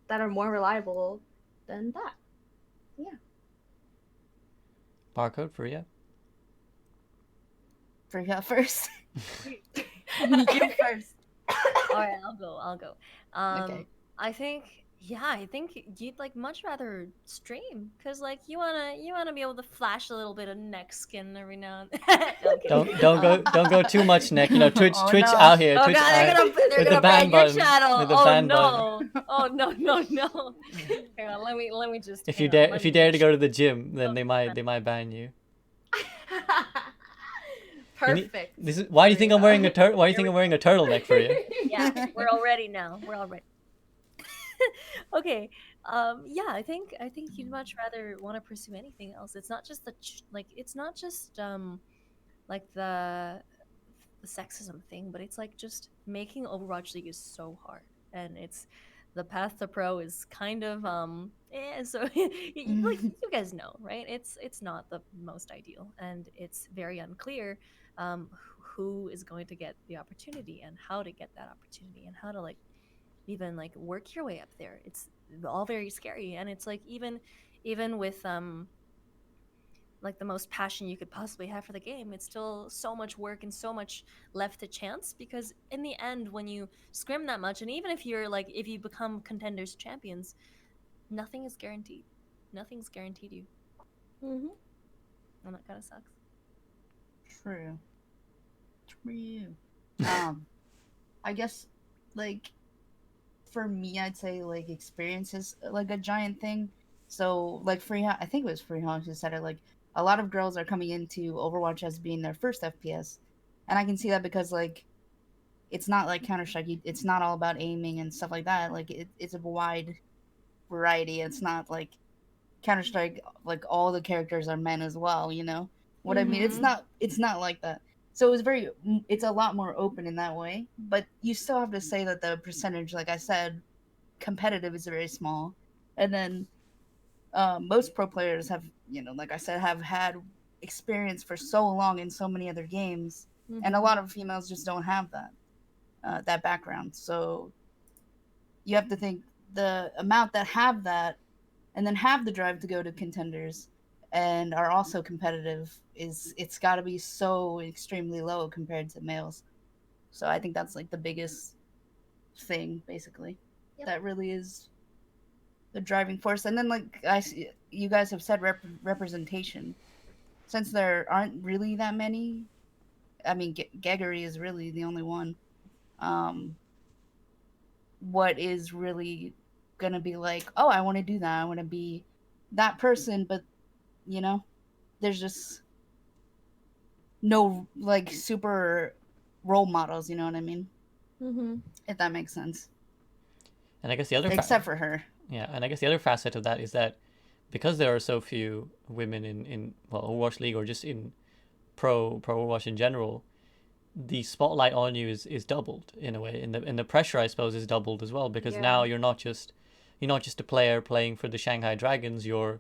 that are more reliable than that. Yeah. Barcode, Fareeha? Fareeha first. You first. All right, I'll go. Okay. I think you'd like much rather stream, because like you wanna be able to flash a little bit of neck skin every now and then. Don't go too much neck. Twitch Oh, Twitch no. out here. Oh Twitch god, they're with gonna the ban ban your button. channel. With the Oh ban no. button. Oh no. Hang on, let me just. If you dare to go to the gym, then they might ban you. Perfect. Why do you think I'm wearing a turtleneck for you? Yeah, we're all ready now. We're all ready. Okay. Yeah, I think you'd much rather want to pursue anything else. It's not just it's not just like the sexism thing, but it's like just making Overwatch League is so hard, and it's the path to pro is kind of so like you guys know, right? It's not the most ideal, and it's very unclear um who is going to get the opportunity and how to get that opportunity and how to like even like work your way up there. It's all very scary, and it's like even with like the most passion you could possibly have for the game, it's still so much work and so much left to chance, because in the end when you scrim that much, and even if you're like if you become contenders champions, nothing is guaranteed. Nothing's guaranteed you, Mm-hmm. and that kind of sucks. True. True. I guess, like, for me, I'd say, like, experience is, like, a giant thing. So, like, Fareeha, I think it was Fareeha who said it, like, a lot of girls are coming into Overwatch as being their first FPS. And I can see that because, like, it's not like Counter-Strike. It's not all about aiming and stuff like that. Like, it's a wide variety. It's not like Counter-Strike, like, all the characters are men as well, you know? What I mean? Mhm. It's not like that. So it's a lot more open in that way, but you still have to say that the percentage, like I said, competitive is very small. And then most pro players have, like I said, have had experience for so long in so many other games, and a Mm-hmm. lot of females just don't have that background. So you have to think the amount that have that and then have the drive to go to contenders and are also competitive it's got to be so extremely low compared to males. So I think that's like the biggest thing basically. Yep. That really is the driving force. And then like you guys have said representation. Since there aren't really that many, I mean Geggery is really the only one. Um, what is really gonna be like? Oh, I want to do that. I want to be that person, but you know, there's just no like super role models. You know what I mean? Mhm. If that makes sense. And I guess the other Except for her. yeah, and I guess the other facet of that is that because there are so few women in well Overwatch League or just in pro Overwatch in general, the spotlight on you is doubled in a way, and the pressure I suppose is doubled as well, because Yeah. now you're not just a player playing for the Shanghai Dragons. You're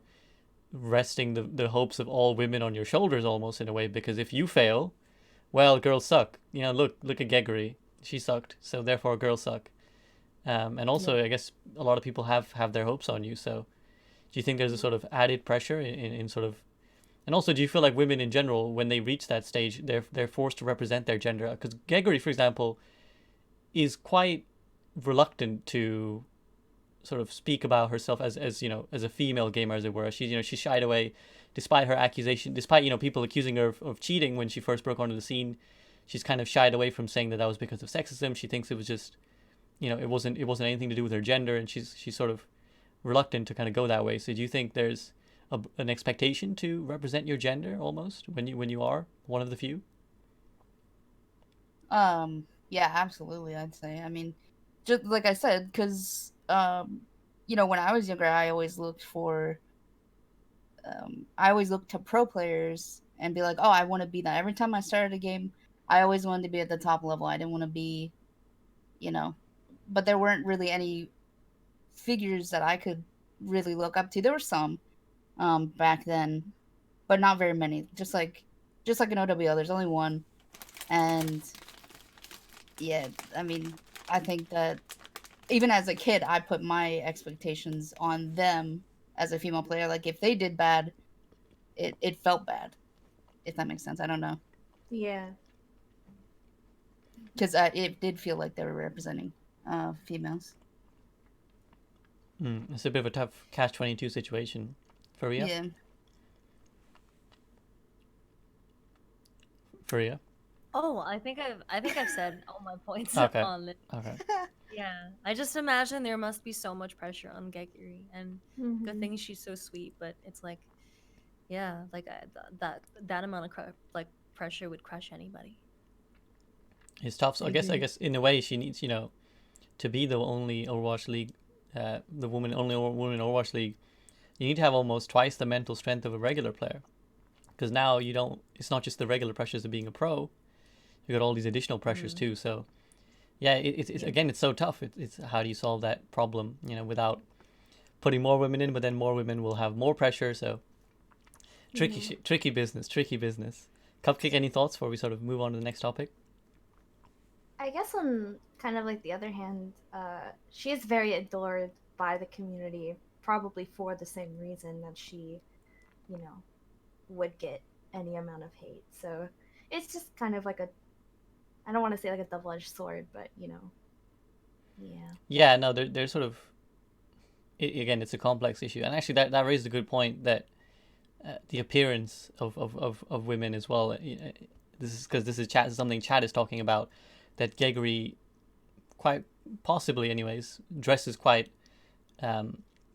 resting the hopes of all women on your shoulders almost in a way, because if you fail, well, girls suck. Look at Geggery, she sucked, so therefore girls suck. And Yep. also I guess a lot of people have their hopes on you. So do you think there's a sort of added pressure in sort of, and also, do you feel like women in general, when they reach that stage, they're forced to represent their gender? Because Gregory, for example, is quite reluctant to sort of speak about herself as a female gamer, as it were. She shied away, despite her accusation, despite people accusing her of cheating when she first broke onto the scene. She's kind of shied away from saying that was because of sexism. She thinks it was just it wasn't anything to do with her gender, and she's sort of reluctant to kind of go that way. So do you think there's an expectation to represent your gender almost when you are one of the few? Yeah, absolutely, I'd say. I mean, just like I said, because when I was younger, I always looked to pro players and be like, oh, I want to be that. Every time I started a game, I always wanted to be at the top level. I didn't want to be, you know, but there weren't really any figures that I could really look up to. There were some back then, but not very many. Just like an OWL, there's only one, and yeah, I mean, I think that even as a kid, I put my expectations on them as a female player. Like if they did bad, it felt bad. If that makes sense, I don't know, Yeah. because it did feel like they were representing females. It's a bit of a tough catch-22 situation. Faria? Yeah. Faria? Oh, I think I've said all my points Okay. on this. Okay. Yeah, I just imagine there must be so much pressure on Gegiri, and good Mhm. thing she's so sweet, but it's like, yeah, like that amount of like pressure would crush anybody. It's tough. So I I guess agree. in a way she needs, to be the only Overwatch League the women Overwatch League, you need to have almost twice the mental strength of a regular player, because now you don't. It's not just the regular pressures of being a pro. You got all these additional pressures too. So, yeah, it's again, it's so tough. It's how do you solve that problem? Without putting more women in, but then more women will have more pressure. So, tricky business. Cupcake, any thoughts before we sort of move on to the next topic? I guess on kind of like the other hand, she is very adored by the community, probably for the same reason that she, would get any amount of hate. So it's just kind of like I don't want to say like a double-edged sword, but yeah. Yeah, no, they're sort of, again, it's a complex issue. And actually that raised a good point that the appearance of women as well. This is because this is something Chad is talking about, that Gregory, quite possibly anyways, dresses quite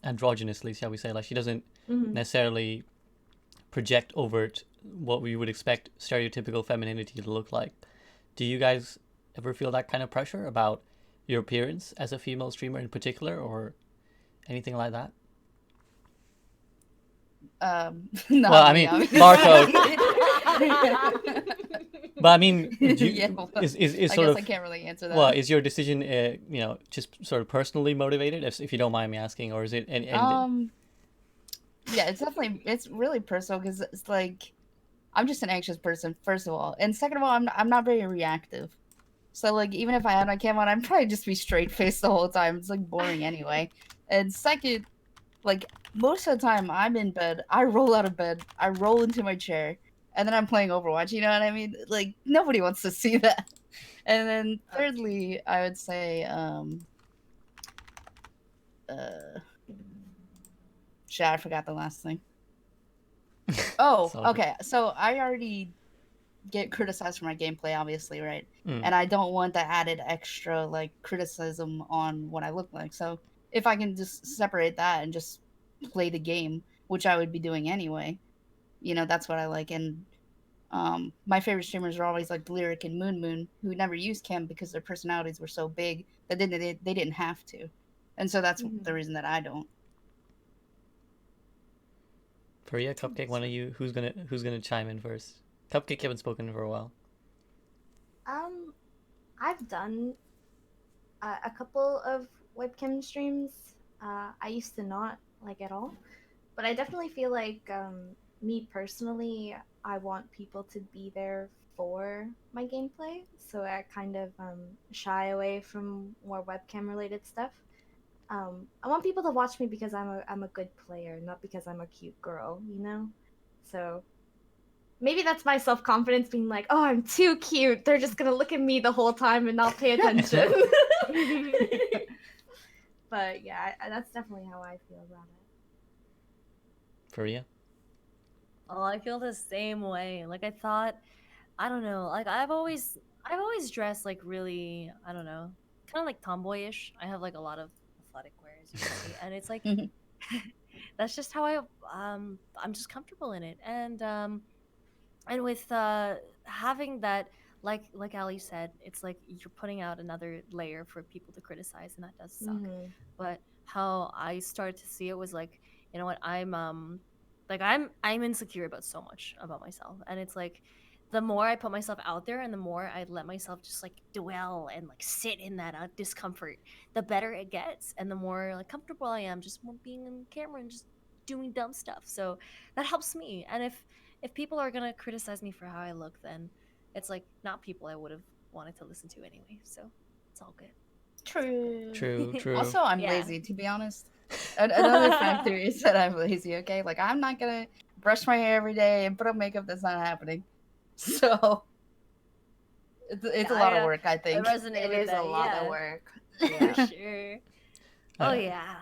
androgynously, shall we say. Like, she doesn't necessarily project overt what we would expect stereotypical femininity to look like. Do you guys ever feel that kind of pressure about your appearance as a female streamer in particular, or anything like that? No, well, I mean, Barcode. But I mean, is sort of, I can't really answer that. Well, is your decision, just sort of personally motivated, if you don't mind me asking, or is it? Yeah, it's really personal, because it's like, I'm just an anxious person, first of all, and second of all, I'm not very reactive. So like, even if I had my cam on, I'd probably just be straight faced the whole time. It's like boring anyway. And second, like, most of the time I'm in bed, I roll out of bed, I roll into my chair, and then I'm playing Overwatch, you know what I mean? Like, nobody wants to see that. And then thirdly, I would say, shit, I forgot the last thing. Oh, okay. So I already get criticized for my gameplay, obviously, right? And I don't want the added extra, like, criticism on what I look like. So if I can just separate that and just play the game, which I would be doing anyway, that's what I like. And my favorite streamers are always like Lyric and Moon, who never used cam because their personalities were so big that they didn't have to. And so that's the reason that I don't. Fareeha, Cupcake, one of you, who's gonna chime in first? Cupcake, haven't spoken for a while. I've done a couple of webcam streams. I used to not like at all, but I definitely feel like me personally, I want people to be there for my gameplay, so I kind of shy away from more webcam related stuff. I want people to watch me because I'm a good player, not because I'm a cute girl, So maybe that's my self-confidence being like, oh, I'm too cute. They're just gonna look at me the whole time and not pay attention. But yeah, that's definitely how I feel about it. Fareeha? Oh, I feel the same way. Like, I don't know, like I've always dressed like really, I don't know, kind of like tomboyish. I have like a lot of athletic wear, as you can see, and it's like that's just how I'm just comfortable in it. And with having that, like Ali said, it's like you're putting out another layer for people to criticize, and that does suck. But how I started to see it was like, you know what, I'm insecure about so much about myself, and it's like the more I put myself out there and the more I let myself just like dwell and like sit in that discomfort, the better it gets, and the more like comfortable I am just being on camera and just doing dumb stuff. So that helps me. And if people are gonna criticize me for how I look, then it's like not people I would have wanted to listen to anyway. So it's all good. True. True. Also, I'm lazy, to be honest. Another factor is that I'm lazy, okay? Like, I'm not gonna brush my hair every day and put on makeup. That's not happening. So it's a lot of work, I think. I resonate It with is that, a lot of work. Yeah, sure. Oh yeah.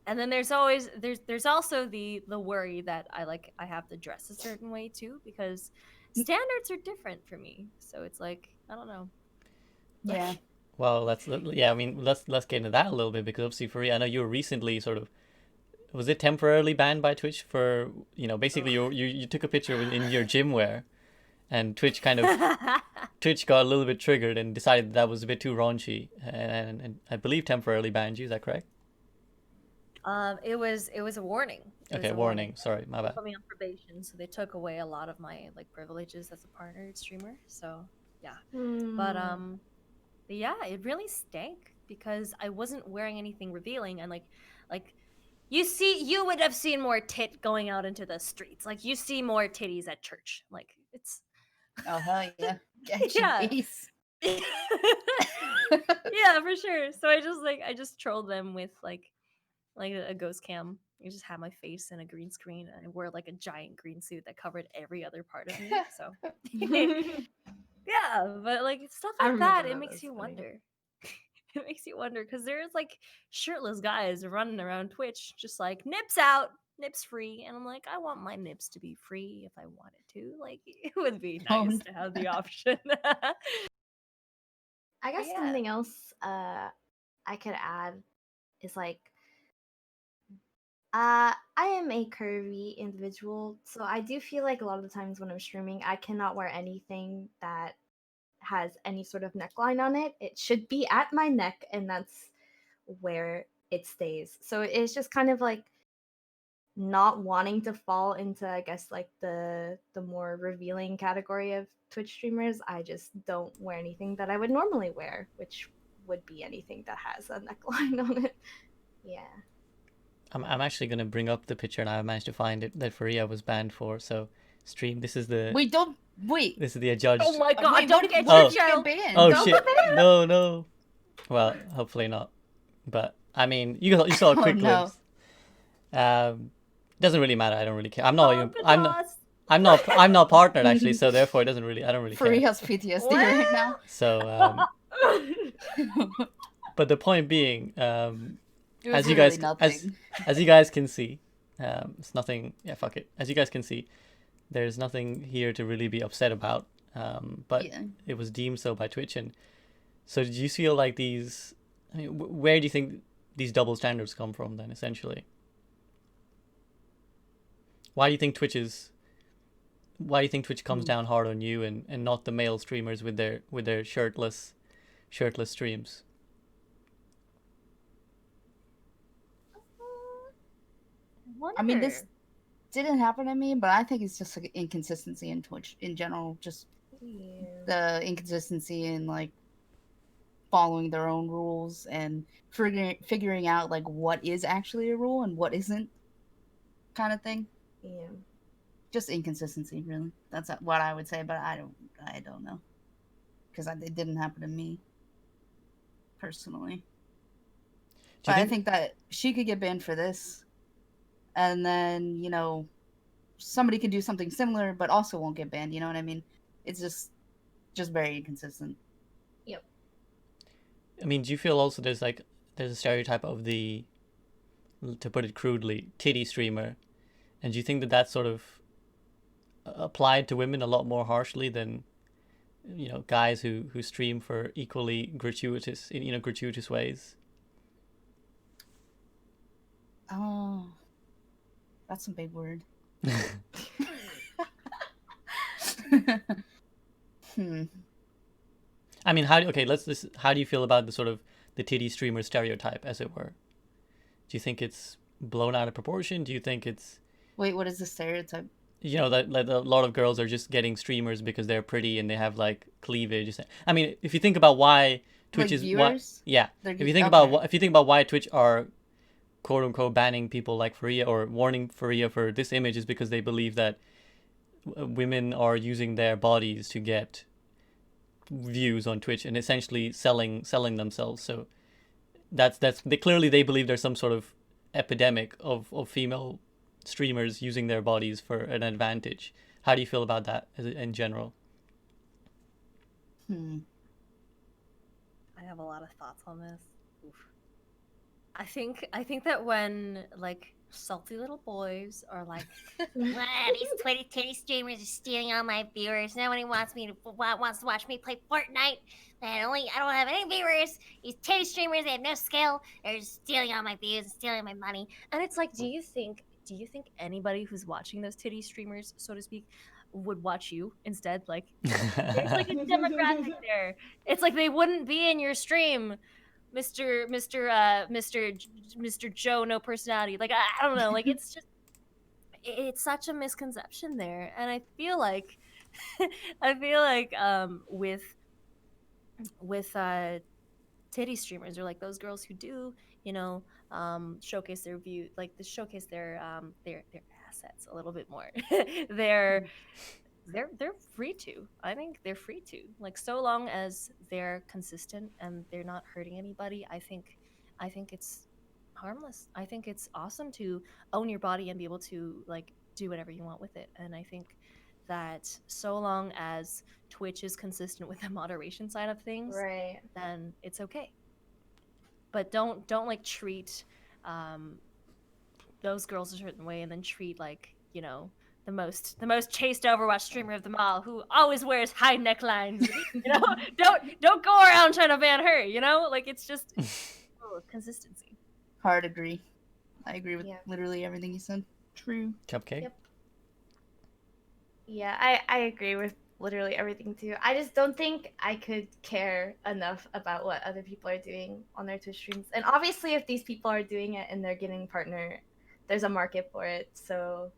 And then there's also the worry that I have to dress a certain way too, because standards are different for me. So it's like, I don't know. Yeah. Well, let's get into that a little bit, because obviously, Fareeha, I know you were recently sort of, was it temporarily banned by Twitch for, basically you took a picture in your gym wear, and Twitch got a little bit triggered and decided that was a bit too raunchy, and I believe temporarily banned you. Is that correct? It was a warning. It was Okay, a warning. Sorry, my They bad. put me on probation, so they took away a lot of my like privileges as a partnered streamer. So yeah, but yeah, it really stank because I wasn't wearing anything revealing, and like you would have seen more tit going out into the streets. Like you see more titties at church. Like it's Oh hell yeah. Get your yeah. face. Yeah, for sure. So I just trolled them with like a ghost cam. I just had my face in a green screen and I wore like a giant green suit that covered every other part of me. So yeah, but like stuff I like that, remember it that. makes That's you funny. wonder. It makes you wonder because there's like shirtless guys running around Twitch just like nips out, nips free, and I'm like, I want my nips to be free if I wanted to. Like it would be Oh, nice to have the option. I guess yeah. something else I could add is like I am a curvy individual, so I do feel like a lot of the times when I'm streaming, I cannot wear anything that has any sort of neckline on it. It should be at my neck, and that's where it stays. So it's just kind of like not wanting to fall into, I guess, like the more revealing category of Twitch streamers. I just don't wear anything that I would normally wear, which would be anything that has a neckline on it. Yeah. I'm actually gonna bring up the picture, and I managed to find it that Fareeha was banned for. So stream. This is the. Wait. This is the adjudged. Oh my god! Wait, Don't what get if your you get child. banned? Oh Don't shit! put that in. No. Well, hopefully not. But I mean, you saw a Oh, quick no. glimpse. Doesn't really matter. I don't really care. I'm Oh, not. I'm not partnered actually. So therefore, it doesn't really. I don't really care. Fareeha's PTSD right now. So, but the point being, It was as you guys really nothing. as you guys can see, it's nothing. Yeah, fuck it. As you guys can see, there's nothing here to really be upset about. But Yeah. it was deemed so by Twitch, and so did you feel like these? I mean, where do you think these double standards come from then? Essentially, why do you think Twitch comes down hard on you and not the male streamers with their shirtless streams? I mean, this didn't happen to me, but I think it's just like inconsistency in Twitch in general. Just the inconsistency in like following their own rules and figuring out like what is actually a rule and what isn't, kind of thing. Yeah. Just inconsistency, really. That's what I would say, but I don't know, because it didn't happen to me personally. But I think that she could get banned for this, and then somebody could do something similar, but also won't get banned. You know what I mean? It's just very inconsistent. Yep. I mean, do you feel also there's a stereotype of the, to put it crudely, titty streamer, and do you think that that's sort of applied to women a lot more harshly than guys who stream for equally gratuitous ways? Oh, that's a big word. I mean, how do you feel about the sort of the titty streamer stereotype, as it were? Do you think it's blown out of proportion? Do you think it's... Wait, what is the stereotype? That a lot of girls are just getting streamers because they're pretty and they have like cleavage. I mean, if you think about why Twitch Like is viewers? if you think about why Twitch are quote unquote banning people like Fareeha or warning Fareeha for this image, is because they believe that women are using their bodies to get views on Twitch and essentially selling themselves. So they believe there's some sort of epidemic of female streamers using their bodies for an advantage. How do you feel about that in general? I have a lot of thoughts on this. Oof. I think that when like salty little boys are like, wow, these titty streamers are stealing all my viewers. Nobody wants to watch me play Fortnite. I don't have any viewers. These titty streamers, they have no skill. They're just stealing all my views and stealing my money. And it's like, do you think anybody who's watching those titty streamers, so to speak, would watch you instead? Like, there's like a demographic there. It's like they wouldn't be in your stream, Mr. Joe, no personality. Like I don't know. Like it's such a misconception there, and I feel like with titty streamers or like those girls who do showcase their view, like to showcase their assets a little bit more. they're they're free to. I think they're free to. Like so long as they're consistent and they're not hurting anybody, I think it's harmless. I think it's awesome to own your body and be able to like do whatever you want with it. And I think that so long as Twitch is consistent with the moderation side of things, Right. then it's okay. But don't like treat those girls a certain way and then treat like the most chaste Overwatch streamer of them all, who always wears high necklines. Don't go around trying to ban her. Like it's just consistency. Hard agree. I agree with Yeah. literally everything you said. True. Cupcake. Yep. Yeah, I agree with literally everything too. I just don't think I could care enough about what other people are doing on their Twitch streams. And obviously, if these people are doing it and they're getting a partner, there's a market for it. So,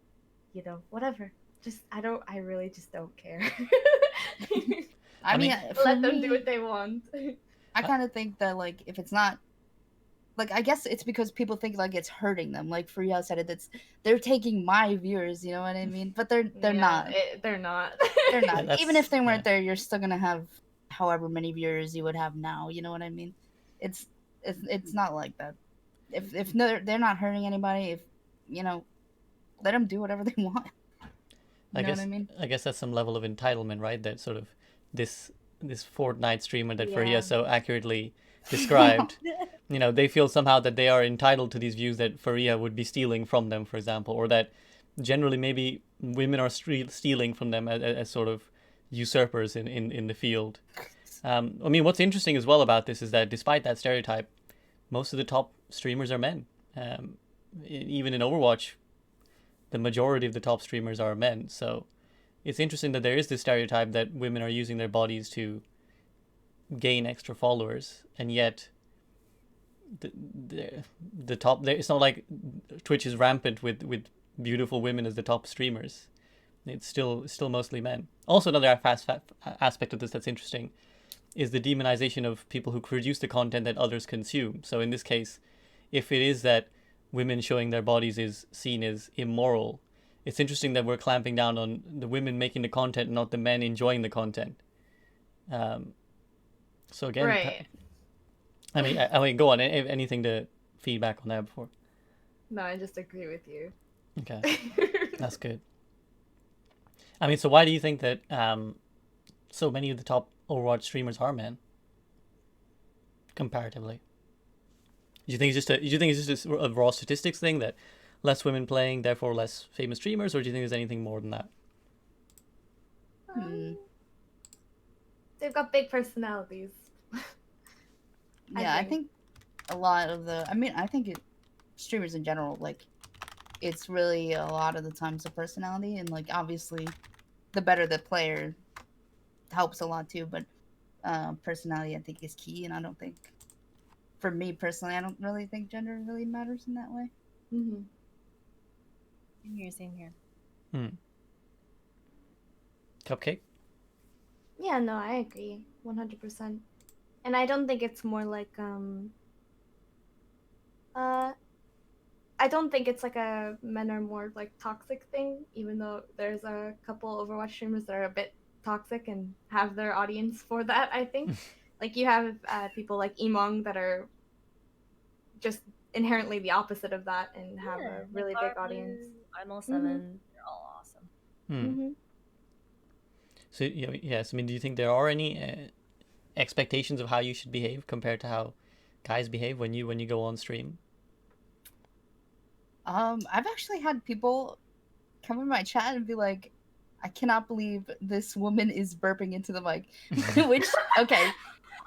whatever. I really just don't care. I mean, for Let them me, do what they want. I kind of think that like if it's not like I guess it's because people think like it's hurting them. Like Fareeha said it, they're taking my viewers. You know what I mean? But they're Yeah, not. They're not. They're Yeah, not. that's- Even if they weren't yeah. there, you're still gonna have however many viewers you would have now. You know what I mean? It's not like that. If they're not hurting anybody, if let them do whatever they want. You know what I mean? I guess that's some level of entitlement, right? That sort of this Fortnite streamer that Yeah. Fareeha so accurately described. They feel somehow that they are entitled to these views that Fareeha would be stealing from them, for example, or that generally maybe women are stealing from them as sort of usurpers in the field. I mean, what's interesting as well about this is that despite that stereotype, most of the top streamers are men. Even in Overwatch, the majority of the top streamers are men. So it's interesting that there is this stereotype that women are using their bodies to gain extra followers, and yet the top, it's not like Twitch is rampant with beautiful women as the top streamers. It's still mostly men. Also, another aspect of this that's interesting is the demonization of people who produce the content that others consume. So in this case, if it is that women showing their bodies is seen as immoral, it's interesting that we're clamping down on the women making the content, not the men enjoying the content. So again, Right. I mean, go on. Anything to feedback on that before? No, I just agree with you. Okay, that's good. I mean, so why do you think that so many of the top Overwatch streamers are men, comparatively? Do you think it's just a raw statistics thing that less women playing, therefore less famous streamers, or do you think there's anything more than that? They've got big personalities. Yeah, I think a lot of I think streamers in general, like, it's really a lot of the times a personality, and like obviously, the better the player helps a lot too. But personality, I think, is key, and I don't think, for me personally, I don't really think gender really matters in that way. Mm-hmm. Same here. Cupcake. Yeah, no, I agree 100%. And I don't think it's more like I don't think it's like a men are more like toxic thing, even though there's a couple Overwatch streamers that are a bit toxic and have their audience for that, I think. Like you have people like Emong that are just inherently the opposite of that and have a really big audience. I'm all 7. They're all awesome. Mm-hmm. So yes, I mean, do you think there are any expectations of how you should behave compared to how guys behave when you go on stream? I've actually had people come in my chat and be like, I cannot believe this woman is burping into the mic. Which, okay,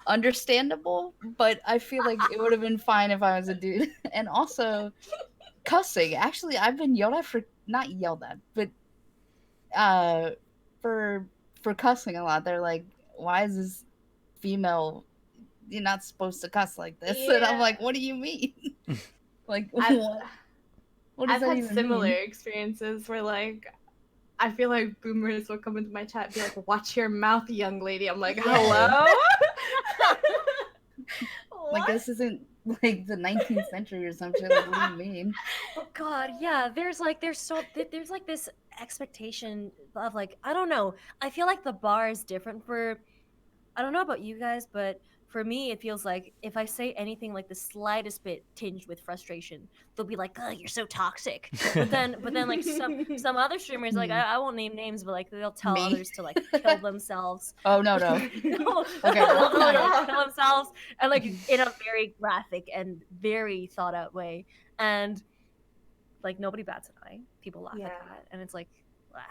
understandable, but I feel like it would have been fine if I was a dude. And also, cussing. Actually, I've been yelled at for, not yelled at, but for cussing a lot. They're like, why is this female you're not supposed to cuss like this. And I'm Yeah. like, what do you mean? Like, I've, what does I've that had even similar mean? experiences where like I feel like boomers will come into my chat and be like, "Watch your mouth, young lady." I'm like, "Hello." Like, What? this isn't like the 19th century or some shit. Like, what do you mean? Oh God, yeah. There's like there's this expectation of like I don't know. I feel like the bar is different for I don't know about you guys, but for me it feels like if I say anything like the slightest bit tinged with frustration, they'll be like, "Oh, you're so toxic." But then like some other streamers like I won't name names, but like they'll tell Me? others to like kill themselves. Oh, no. No, Okay, they'll tell well, them to kill themselves and like in a very graphic and very thought out way. And like nobody bats an eye. People laugh Yeah. at that, and it's like, what?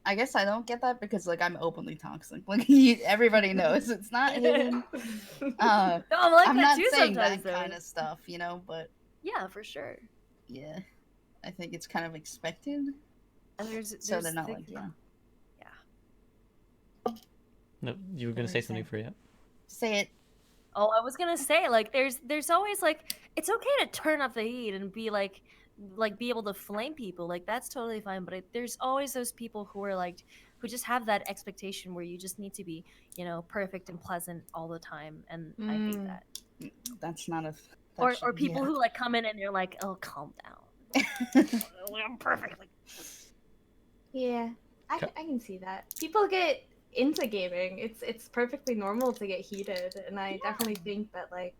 I guess I don't get that because, like, I'm openly toxic. Like, everybody knows it's not hidden. No, I'm like I'm that not too saying sometimes. that Though. kind of stuff, you know, but Yeah, for sure. yeah, I think it's kind of expected. And there's So they're not the- like, yeah. No, you were gonna say something, Fareeha. Say it. Oh, I was gonna say like there's always like it's okay to turn up the heat and be like be able to flame people, like that's totally fine. But there's always those people who are like who just have that expectation where you just need to be perfect and pleasant all the time, and I hate that. That's not a. Or people who like come in and they're like, oh, calm down. I'm perfect. Like, Yeah, I can see that. People get into gaming. It's perfectly normal to get heated, and I definitely think that like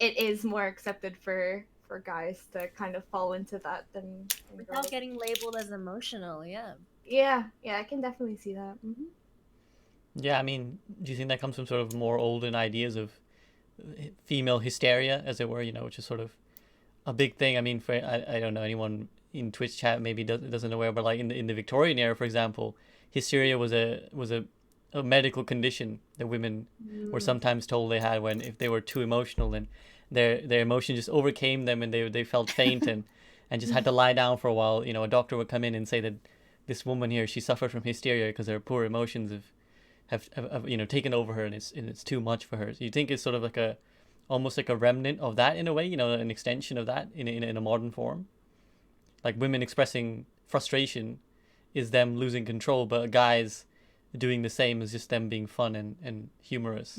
it is more accepted for guys to kind of fall into that than without girls. getting labeled as emotional, yeah. Yeah, I can definitely see that. Yeah, I mean, do you think that comes from sort of more olden ideas of female hysteria, as it were, which is sort of a big thing? I mean, for I don't know anyone in Twitch chat maybe doesn't aware, but like in the Victorian era, for example, hysteria was a medical condition that women were sometimes told they had when if they were too emotional and their emotion just overcame them and they felt faint and just had to lie down for a while. A doctor would come in and say that this woman here, she suffered from hysteria because her poor emotions have taken over her and it's too much for her. So you think it's sort of like almost like a remnant of that in a way, an extension of that in a modern form? Like women expressing frustration is them losing control, but guys doing the same is just them being fun and humorous.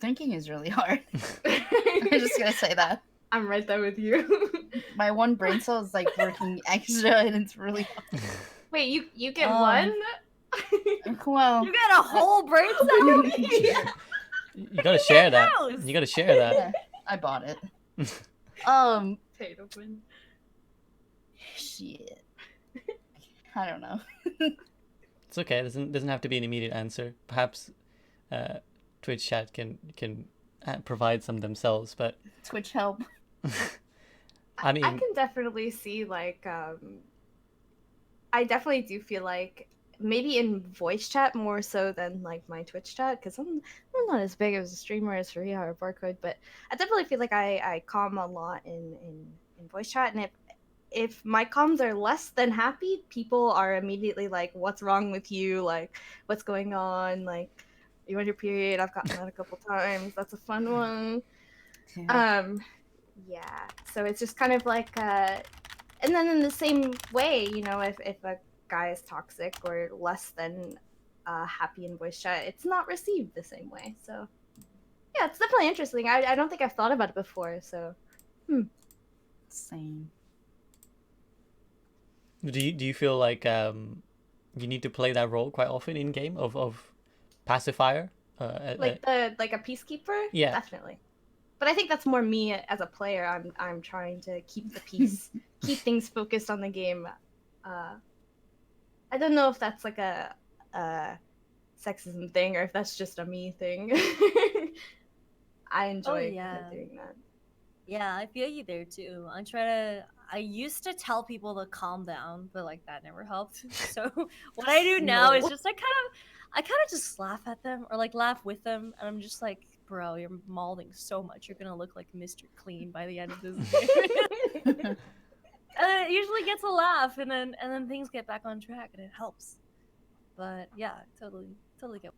Thinking is really hard. I'm just gonna say that. I'm right there with you. My one brain cell is like working extra, and it's really hard. Wait, you get one? Well, You got a whole brain cell? You gotta share that. house. You gotta share that. yeah, I bought it. Potato win. Shit. I don't know. It's okay. It doesn't have to be an immediate answer. Perhaps Twitch chat can provide some themselves, but Twitch help. I mean, I can definitely see like I definitely do feel like maybe in voice chat more so than like my Twitch chat, because I'm not as big as a streamer as Fareeha or Barcode, but I definitely feel like I calm a lot in voice chat, and if my comms are less than happy, people are immediately like, what's wrong with you, like what's going on, like you on your period? I've gotten that a couple times. That's a fun one. Yeah, so it's just kind of like and then in the same way, if a guy is toxic or less than happy in voice chat, it's not received the same way. So yeah, it's definitely interesting. I don't think I've thought about it before, so Same. do you feel like you need to play that role quite often in game of pacifier? like a peacekeeper? Yeah. Definitely. But I think that's more me as a player. I'm trying to keep the peace, keep things focused on the game. I don't know if that's like a sexism thing or if that's just a me thing. I enjoy doing that. Yeah, I feel you there too. I used to tell people to calm down, but like that never helped. So what I do now is just I kind of just laugh at them or like laugh with them, and I'm just like, bro, you're mauling so much. You're gonna look like Mr. Clean by the end of this game. And then it usually gets a laugh, and then things get back on track, and it helps. But yeah, totally get.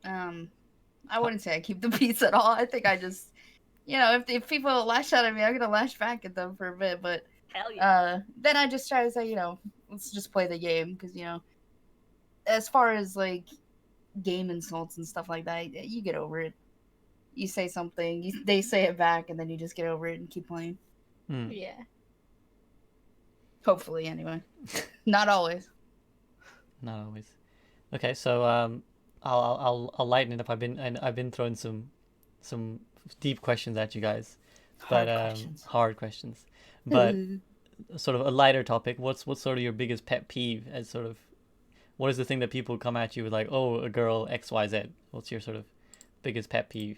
I wouldn't say I keep the peace at all. I think I just, if people lash out at me, I'm gonna lash back at them for a bit. But Hell yeah. then I just try to say, let's just play the game, because as far as like game insults and stuff like that, you get over it. You say something, they say it back, and then you just get over it and keep playing. Yeah. Hopefully, anyway. Not always. Not always. Okay, so I'll lighten it up. I've been throwing some deep questions at you guys, hard questions. But sort of a lighter topic. What's sort of your biggest pet peeve? As sort of, what is the thing that people come at you with, like, oh, a girl XYZ? What's your sort of biggest pet peeve?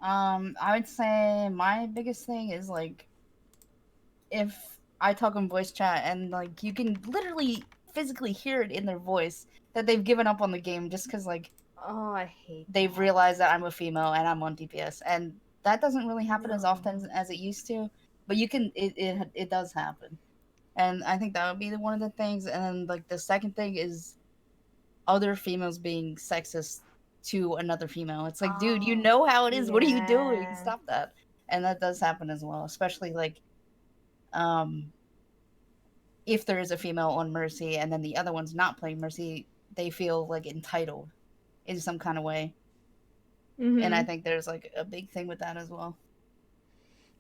I would say my biggest thing is like, if I talk in voice chat and like you can literally physically hear it in their voice that they've given up on the game just because like Oh, I hate they've realized that I'm a female and I'm on DPS, and that doesn't really happen as often as it used to, but it does happen, and I think that would be one of the things. And then like the second thing is other females being sexist to another female. It's like, dude, you know how it is. What are you doing? Yeah. Stop that. And that does happen as well, especially like if there is a female on Mercy and then the other one's not playing Mercy, they feel like entitled in some kind of way. And I think there's like a big thing with that as well.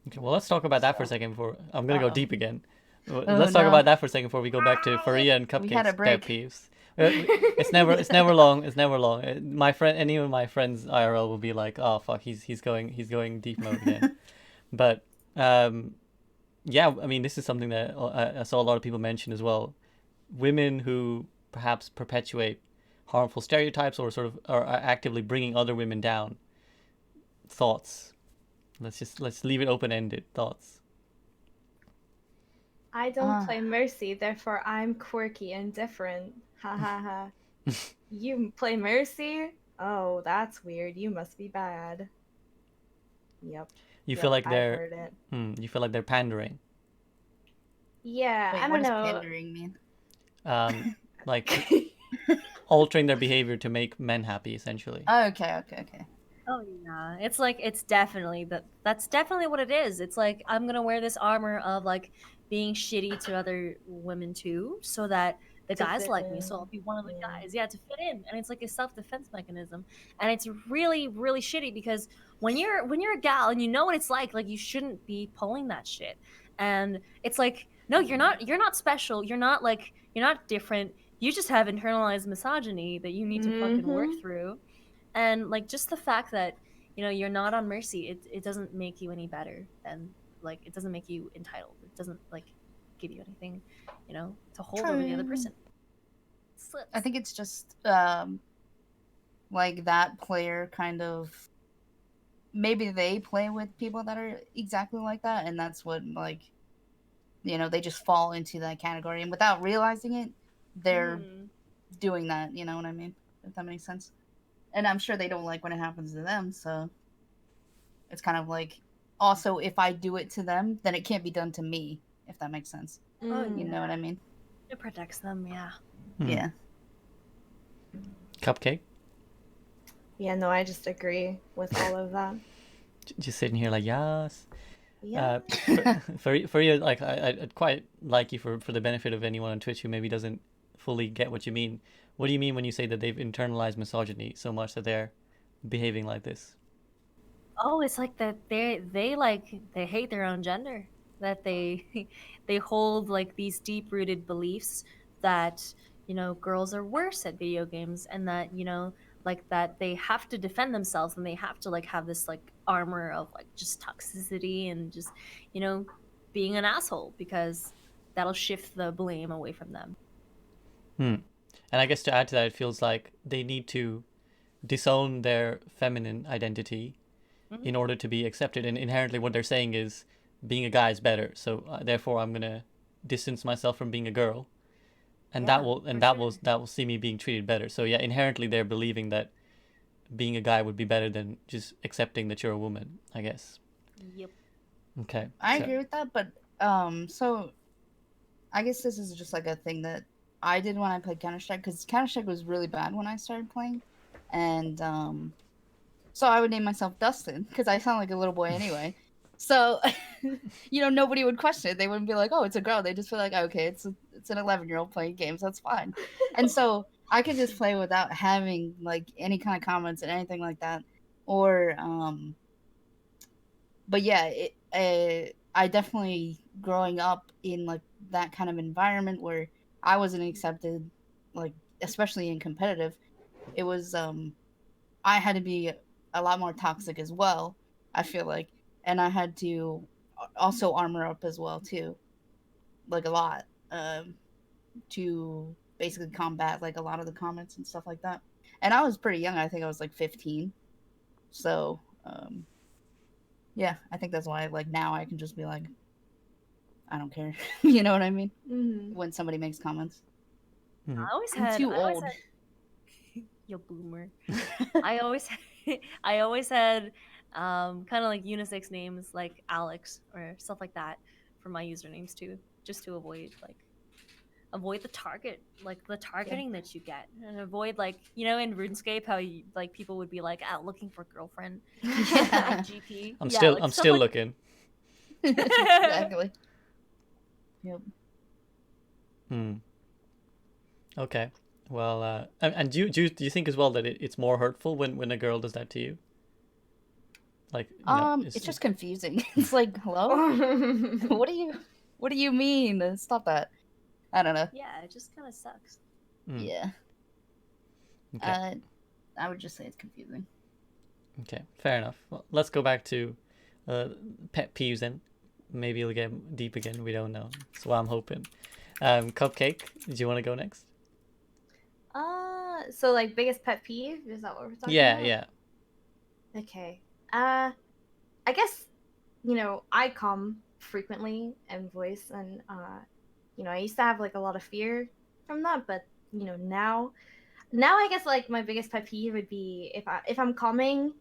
Okay, well, let's talk about that for a second before I'm gonna go deep again. Let's no. talk about that for a second before we go back to Fareeha and We had a Cupcake's break. pet peeves. It's never long. It's never long. My friend, any of my friends IRL will be like, "Oh fuck, he's going deep mode again." But yeah, I mean, this is something that I saw a lot of people mention as well. Women who perhaps perpetuate harmful stereotypes or sort of are actively bringing other women down. Thoughts? Let's leave it open ended. Thoughts? I don't play Mercy, therefore I'm quirky and different. Ha ha ha. You play Mercy? Oh, that's weird. You must be bad. Yep. You feel like I they're heard it. you feel like they're pandering. Yeah, Wait, I what don't does know. pandering mean? Like altering their behavior to make men happy, essentially. Okay. Oh yeah, it's like that's definitely what it is. It's like, I'm gonna wear this armor of like being shitty to other women too, so that the To guys fit like me. in. So I'll be one of the Yeah. guys, to fit in. And it's like a self-defense mechanism, and it's really really shitty because when you're a gal and you know what it's like you shouldn't be pulling that shit. And it's like, no, you're not special. You're not different. You just have internalized misogyny that you need to fucking work through. And like, just the fact that you're not on Mercy, it doesn't make you any better, and like, it doesn't make you entitled. It doesn't like give you anything to hold over the other person. Slips. I think it's just like that player kind of, maybe they play with people that are exactly like that, and that's what, like, they just fall into that category, and without realizing it, they're doing that. You know what I mean? If that makes sense. And I'm sure they don't like when it happens to them, so it's kind of like, also, if I do it to them, then it can't be done to me, if that makes sense. Oh, You know what I mean? It protects them, yeah. Yeah. Cupcake? Yeah, no, I just agree with all of that. Just sitting here like, yes. Yeah. For you, like, I'd quite like you, for the benefit of anyone on Twitch who maybe doesn't fully get what you mean. What do you mean when you say that they've internalized misogyny so much that they're behaving like this? Oh, it's like that they hate their own gender. That they hold like these deep-rooted beliefs that girls are worse at video games, and that like that they have to defend themselves, and they have to like have this like armor of like just toxicity and just being an asshole, because that'll shift the blame away from them. And I guess to add to that, it feels like they need to disown their feminine identity in order to be accepted. And inherently what they're saying is being a guy is better. So therefore I'm going to distance myself from being a girl. And that will see me being treated better. So yeah, inherently they're believing that being a guy would be better than just accepting that you're a woman, I guess. Yep. Okay. I so- agree with that, but so I guess this is just like a thing that I did when I played Counter-Strike, because Counter-Strike was really bad when I started playing, and so I would name myself Dustin because I sound like a little boy anyway. So, nobody would question it. They wouldn't be like, "Oh, it's a girl." They just feel like, "Okay, it's an 11-year-old playing games. That's fine." And so I could just play without having like any kind of comments and anything like that, or but yeah, I definitely growing up in like that kind of environment where I wasn't accepted, like especially in competitive, it was I had to be a lot more toxic as well. I feel like, and I had to also armor up as well too, like a lot, to basically combat like a lot of the comments and stuff like that. And I was pretty young. I think I was like 15. So yeah, I think that's why like now I can just be like, I don't care. You know what I mean? Mhm. When somebody makes comments. I always I'm had. too I always old. had you boomer. I always, I always had, kind of like unisex names like Alex or stuff like that for my usernames too, just to avoid the target, like the targeting that you get, and avoid like in RuneScape how you, like people would be like out looking for girlfriend. Yeah. GP. I'm Yeah, still like, I'm stuff still like- looking. Exactly. Yep. Okay. Well, and do you think as well that it's more hurtful when a girl does that to you? Like, It's just confusing. It's like, hello? What do you mean? Stop that. I don't know. Yeah, it just kind of sucks. Yeah. Okay. I would just say it's confusing. Okay, fair enough. Well, let's go back to pet peeves then. Maybe it'll get deep again. We don't know. That's what I'm hoping. Cupcake, do you want to go next? So like biggest pet peeve, is that what we're talking Yeah, about? yeah. Okay. I guess, I come frequently and voice, and I used to have like a lot of fear from that, but now I guess like my biggest pet peeve would be if I'm calming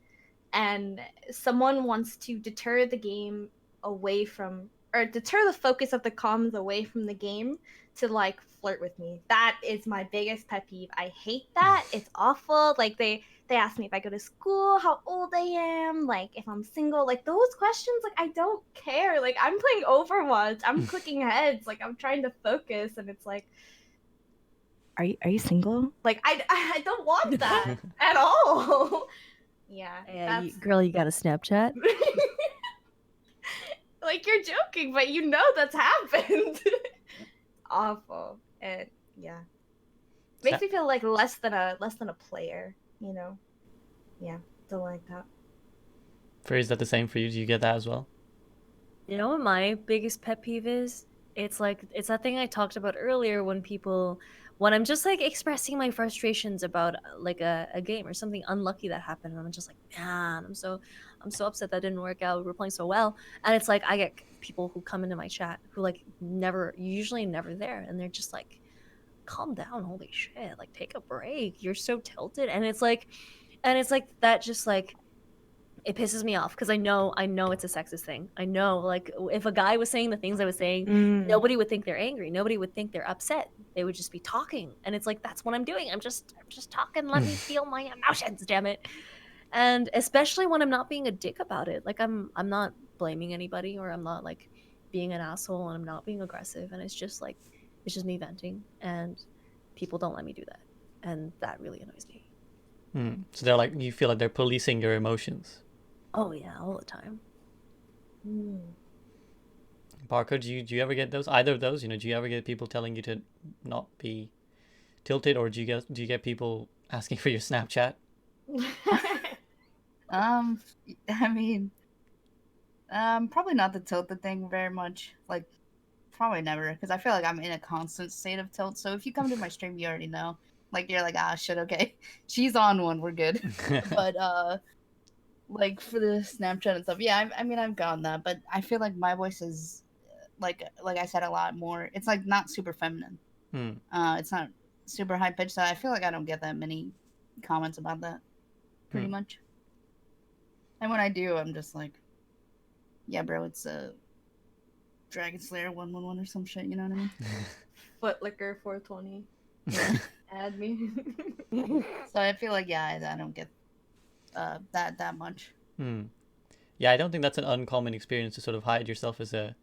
and someone wants to deter the game away from, or deter the focus of the comms away from the game to like flirt with me. That is my biggest pet peeve. I hate that. It's awful. Like they ask me if I go to school, how old I am, like if I'm single, like those questions, like I don't care. Like I'm playing Overwatch, I'm clicking heads, like I'm trying to focus, and it's like, are you single? Like I don't want that at all. Yeah, that's girl, you got a Snapchat? like you're joking, but that's happened. Awful. And yeah, makes me feel like less than a player. Yeah, don't like that. Fair, is that the same for you? Do you get that as well? You know what my biggest pet peeve is? It's that thing I talked about earlier when I'm just like expressing my frustrations about like a game or something unlucky that happened, and I'm just like, man, I'm so upset that didn't work out. We were playing so well, and it's like I get people who come into my chat who like usually never there, and they're just like, calm down, holy shit, like take a break. You're so tilted, and it's like that just like it pisses me off because I know it's a sexist thing. I know, like, if a guy was saying the things I was saying, nobody would think they're angry. Nobody would think they're upset. They would just be talking, and it's like that's what I'm doing. I'm just talking. Let me feel my emotions, damn it. And especially when I'm not being a dick about it. Like I'm not blaming anybody, or I'm not like being an asshole, and I'm not being aggressive. And it's just me venting, and people don't let me do that, and that really annoys me. So they're like, you feel like they're policing your emotions. Oh yeah, all the time. Barcode, do you ever get those? Either of those, do you ever get people telling you to not be tilted, or do you get people asking for your Snapchat? I mean, probably not the tilted thing very much. Like, probably never, because I feel like I'm in a constant state of tilt. So if you come to my stream, you already know. Like, you're like, ah, shit, okay, she's on one, we're good. But like for the Snapchat and stuff, yeah, I mean, I've gotten that, but I feel like my voice is like I said, a lot more. It's like not super feminine. It's not super high pitched. So I feel like I don't get that many comments about that. pretty much. And when I do, I'm just like, yeah, bro, it's a Dragon Slayer 111 or some shit. You know what I mean? Footlicker 420. Add me. So I feel like I don't get that much. Yeah, I don't think that's an uncommon experience to sort of hide yourself as a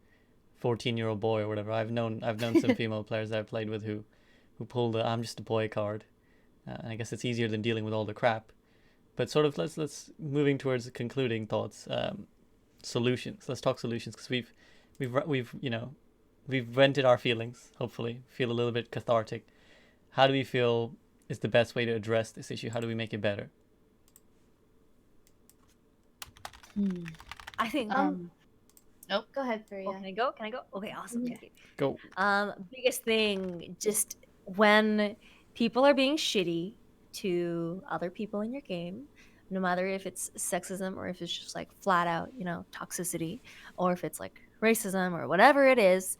14-year-old boy or whatever. I've known some female players that I've played with who pull the "I'm just a boy" card. I guess it's easier than dealing with all the crap. But sort of let's moving towards concluding thoughts. Solutions. Let's talk solutions, because we've vented our feelings. Hopefully, feel a little bit cathartic. How do we feel is the best way to address this issue? How do we make it better? I think. Nope. Go ahead, Oh, Fareeha. can I go? Can I go? Okay, awesome. Thank you. Go. Biggest thing, just when people are being shitty to other people in your game, no matter if it's sexism or if it's just like flat out, toxicity, or if it's like racism or whatever it is,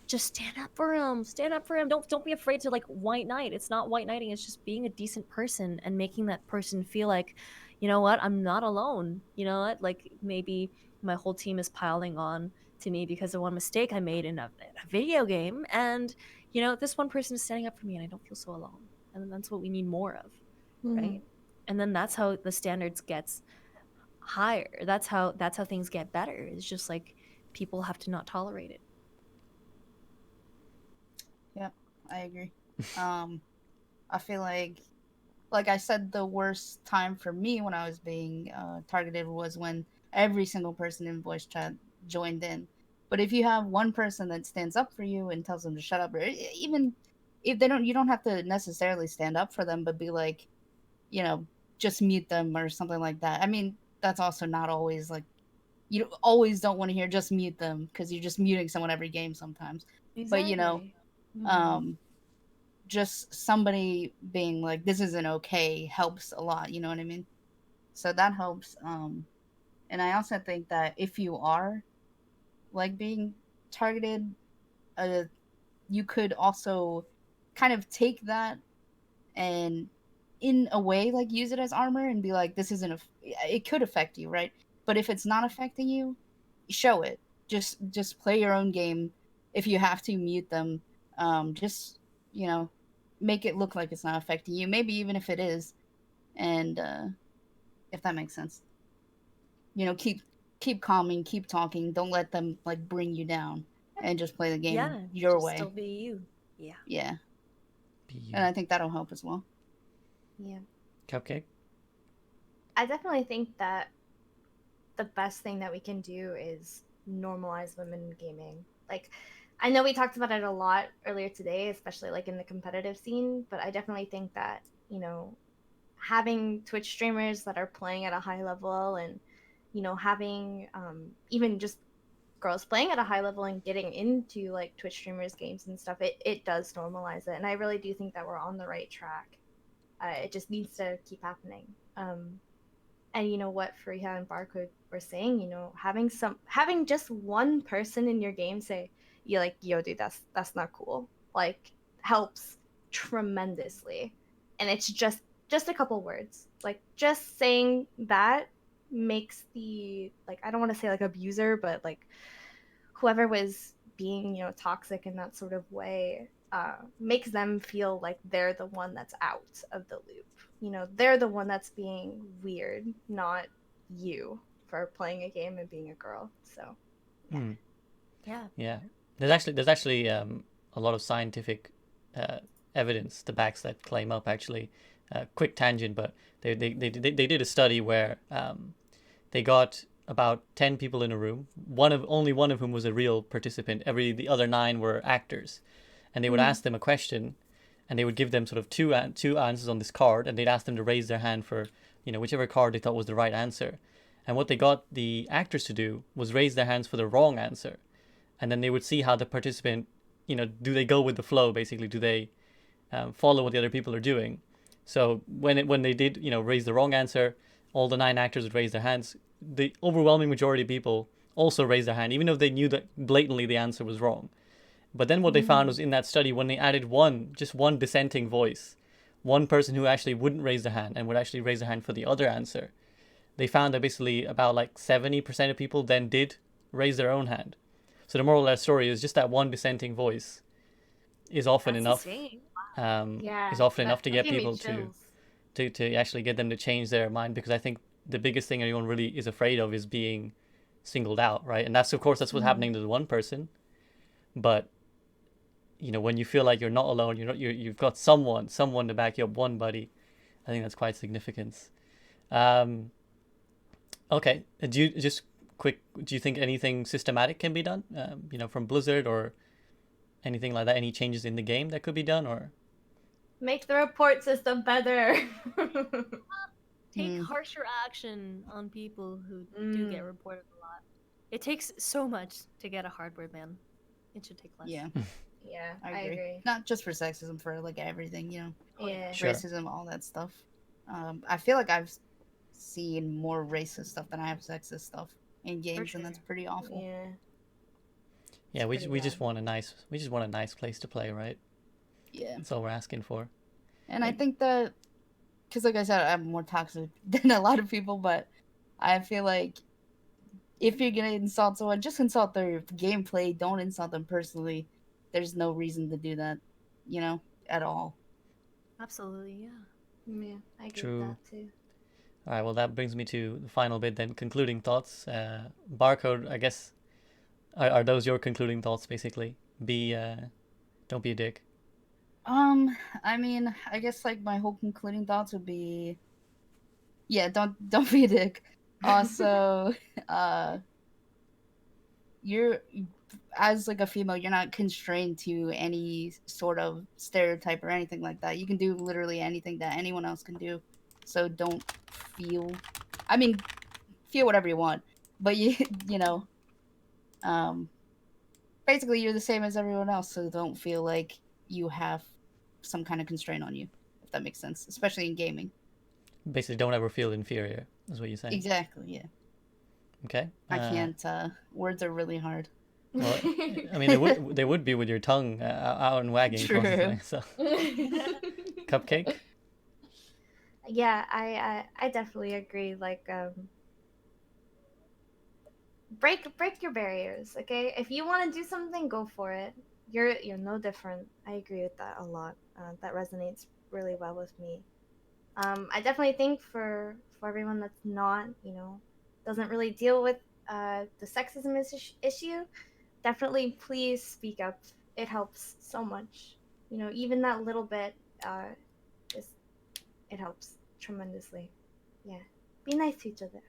just stand up for him. Stand up for him. Don't be afraid to like white knight. It's not white knighting. It's just being a decent person and making that person feel like, you know what, I'm not alone. You know what, like maybe my whole team is piling on to me because of one mistake I made in a video game, and this one person is standing up for me, and I don't feel so alone. And that's what we need more of, right? And then that's how the standards gets higher. That's how things get better. It's just like people have to not tolerate it. Yep, I agree. I feel like I said, the worst time for me when I was being targeted was when every single person in voice chat joined in. But if you have one person that stands up for you and tells them to shut up, or even if they don't, you don't have to necessarily stand up for them, but be like, just mute them or something like that. I mean, that's also not always like, you always don't want to hear just mute them, because you're just muting someone every game sometimes. Exactly. But just somebody being like, this isn't okay, helps a lot. You know what I mean? So that helps. And I also think that if you are like being targeted, you could also kind of take that and in a way like use it as armor and be like, this isn't it could affect you, right? But if it's not affecting you, show it. Just play your own game. If you have to, mute them. Just make it look like it's not affecting you, maybe even if it is. And if that makes sense, keep calming, keep talking, don't let them like bring you down, and just play the game your way. Still be you. Yeah. And I think that'll help as well. Yeah. Cupcake? I definitely think that the best thing that we can do is normalize women gaming. Like, I know we talked about it a lot earlier today, especially like in the competitive scene, but I definitely think that, having Twitch streamers that are playing at a high level, and, having even just girls playing at a high level and getting into like Twitch streamers games and stuff, it does normalize it. And I really do think that we're on the right track. It just needs to keep happening. And you know what Fareeha and Barcode were saying, having just one person in your game say, you're like, yo, dude, that's not cool, like, helps tremendously. And it's just a couple words. Like, just saying that makes the, like, I don't want to say like abuser, but like whoever was being, toxic in that sort of way, makes them feel like they're the one that's out of the loop. They're the one that's being weird, not you, for playing a game and being a girl. So yeah. There's actually a lot of scientific evidence that backs that claim up. Actually, quick tangent, but they did a study where they got about 10 people in a room. Only one of whom was a real participant. The other 9 were actors, and they would ask them a question, and they would give them sort of two answers on this card, and they'd ask them to raise their hand for whichever card they thought was the right answer. And what they got the actors to do was raise their hands for the wrong answer, and then they would see how the participant, do they go with the flow? Basically, do they follow what the other people are doing? So when they did raise the wrong answer, all the 9 actors would raise their hands. The overwhelming majority of people also raised their hand, even though they knew that blatantly the answer was wrong. But then what they found was, in that study, when they added just one dissenting voice, one person who actually wouldn't raise their hand and would actually raise their hand for the other answer, they found that basically about like 70% of people then did raise their own hand. So the moral of that story is just that one dissenting voice is often That's enough. insane. Yeah. Is often enough to that get gave me people chills. to actually get them to change their mind, because I think the biggest thing anyone really is afraid of is being singled out, right? And that's, of course, that's what's happening to the one person. But when you feel like you're not alone, you've got someone to back you up, one buddy, I think that's quite significant. Okay, do you think anything systematic can be done, from Blizzard or anything like that? Any changes in the game that could be done, or Make the report system better. Take Mm. harsher action on people who do get reported a lot. It takes so much to get a hardware ban. It should take less. Yeah, Yeah, I agree. Not just for sexism, for like everything, Yeah. Sure. racism, all that stuff. I feel like I've seen more racist stuff than I have sexist stuff in games, and that's sure. pretty awful. Yeah. yeah, It's we pretty just want a nice place to play, right? Yeah, That's all we're asking for. and I think that, because like I said, I'm more toxic than a lot of people, but I feel like if you're gonna insult someone, just insult their gameplay. Don't insult them personally. There's no reason to do that, at all. Absolutely, yeah. Yeah, I agree True. with that too. All right, well, that brings me to the final bit then, concluding thoughts. Barcode, I guess, are those your concluding thoughts, basically? Don't be a dick. I mean, I guess like my whole concluding thoughts would be, yeah, don't be a dick. Also, you're, as like a female, you're not constrained to any sort of stereotype or anything like that. You can do literally anything that anyone else can do. So don't feel, I mean, feel whatever you want, but basically you're the same as everyone else. So don't feel like you have some kind of constraint on you, if that makes sense, especially in gaming. Basically, don't ever feel inferior, is what you're saying. Exactly, yeah. Okay. I can't, words are really hard. Well, I mean, they would be with your tongue out and wagging True. constantly. So, Cupcake. Yeah, I definitely agree. Like, break your barriers, okay? If you want to do something, go for it. You're no different. I agree with that a lot. That resonates really well with me. I definitely think for everyone that's not, doesn't really deal with the sexism issue, definitely please speak up. It helps so much. Even that little bit, it helps tremendously. Yeah, be nice to each other.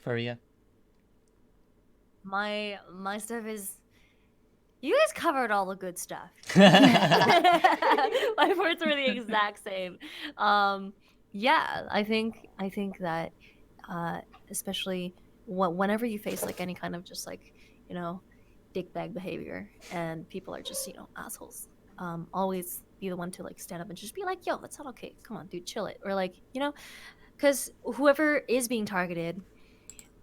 Fareeha. My stuff is. You guys covered all the good stuff. Yeah. My words were the exact same. Yeah, I think that, especially whenever you face like any kind of just like dickbag behavior and people are just assholes, always be the one to like stand up and just be like, yo, that's not okay. Come on, dude, chill it. Or like because whoever is being targeted,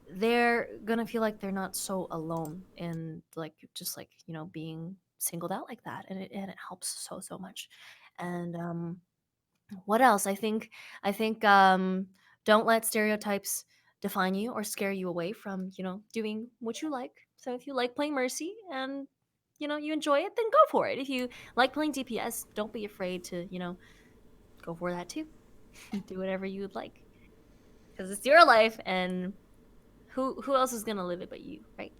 they're gonna feel like they're not so alone in like just like being singled out like that, and it helps so much. And what else? I think don't let stereotypes define you or scare you away from doing what you like. So if you like playing Mercy and you enjoy it, then go for it. If you like playing DPS, don't be afraid to go for that too. Do whatever you would like, because it's your life, and who else is gonna live it but you, right?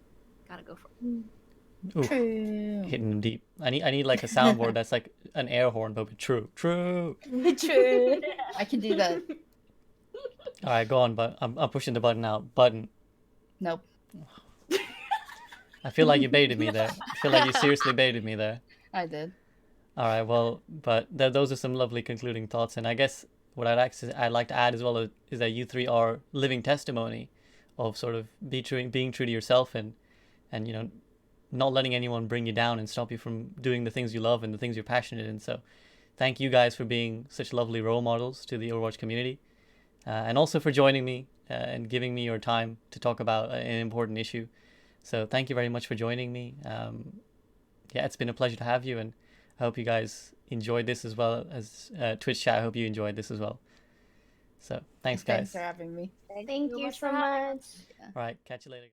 Gotta go for it. Ooh, True. hitting them deep. I need like a soundboard that's like an air horn, but with true. True. I can do that. All right, go on. But I'm pushing the button now. Button. Nope. I feel like you baited me there. I feel like you seriously baited me there. I did. All right, well, but those are some lovely concluding thoughts, and I guess what I'd like to add as well is that you three are living testimony of sort of being true to yourself, and not letting anyone bring you down and stop you from doing the things you love and the things you're passionate in. So, thank you guys for being such lovely role models to the Overwatch community, and also for joining me and giving me your time to talk about an important issue. So, thank you very much for joining me. Yeah, it's been a pleasure to have you, and I hope you guys enjoyed this as well as Twitch chat. I hope you enjoyed this as well. So thanks, guys. Thanks for having me. Thank you much so for having much. All right, catch you later.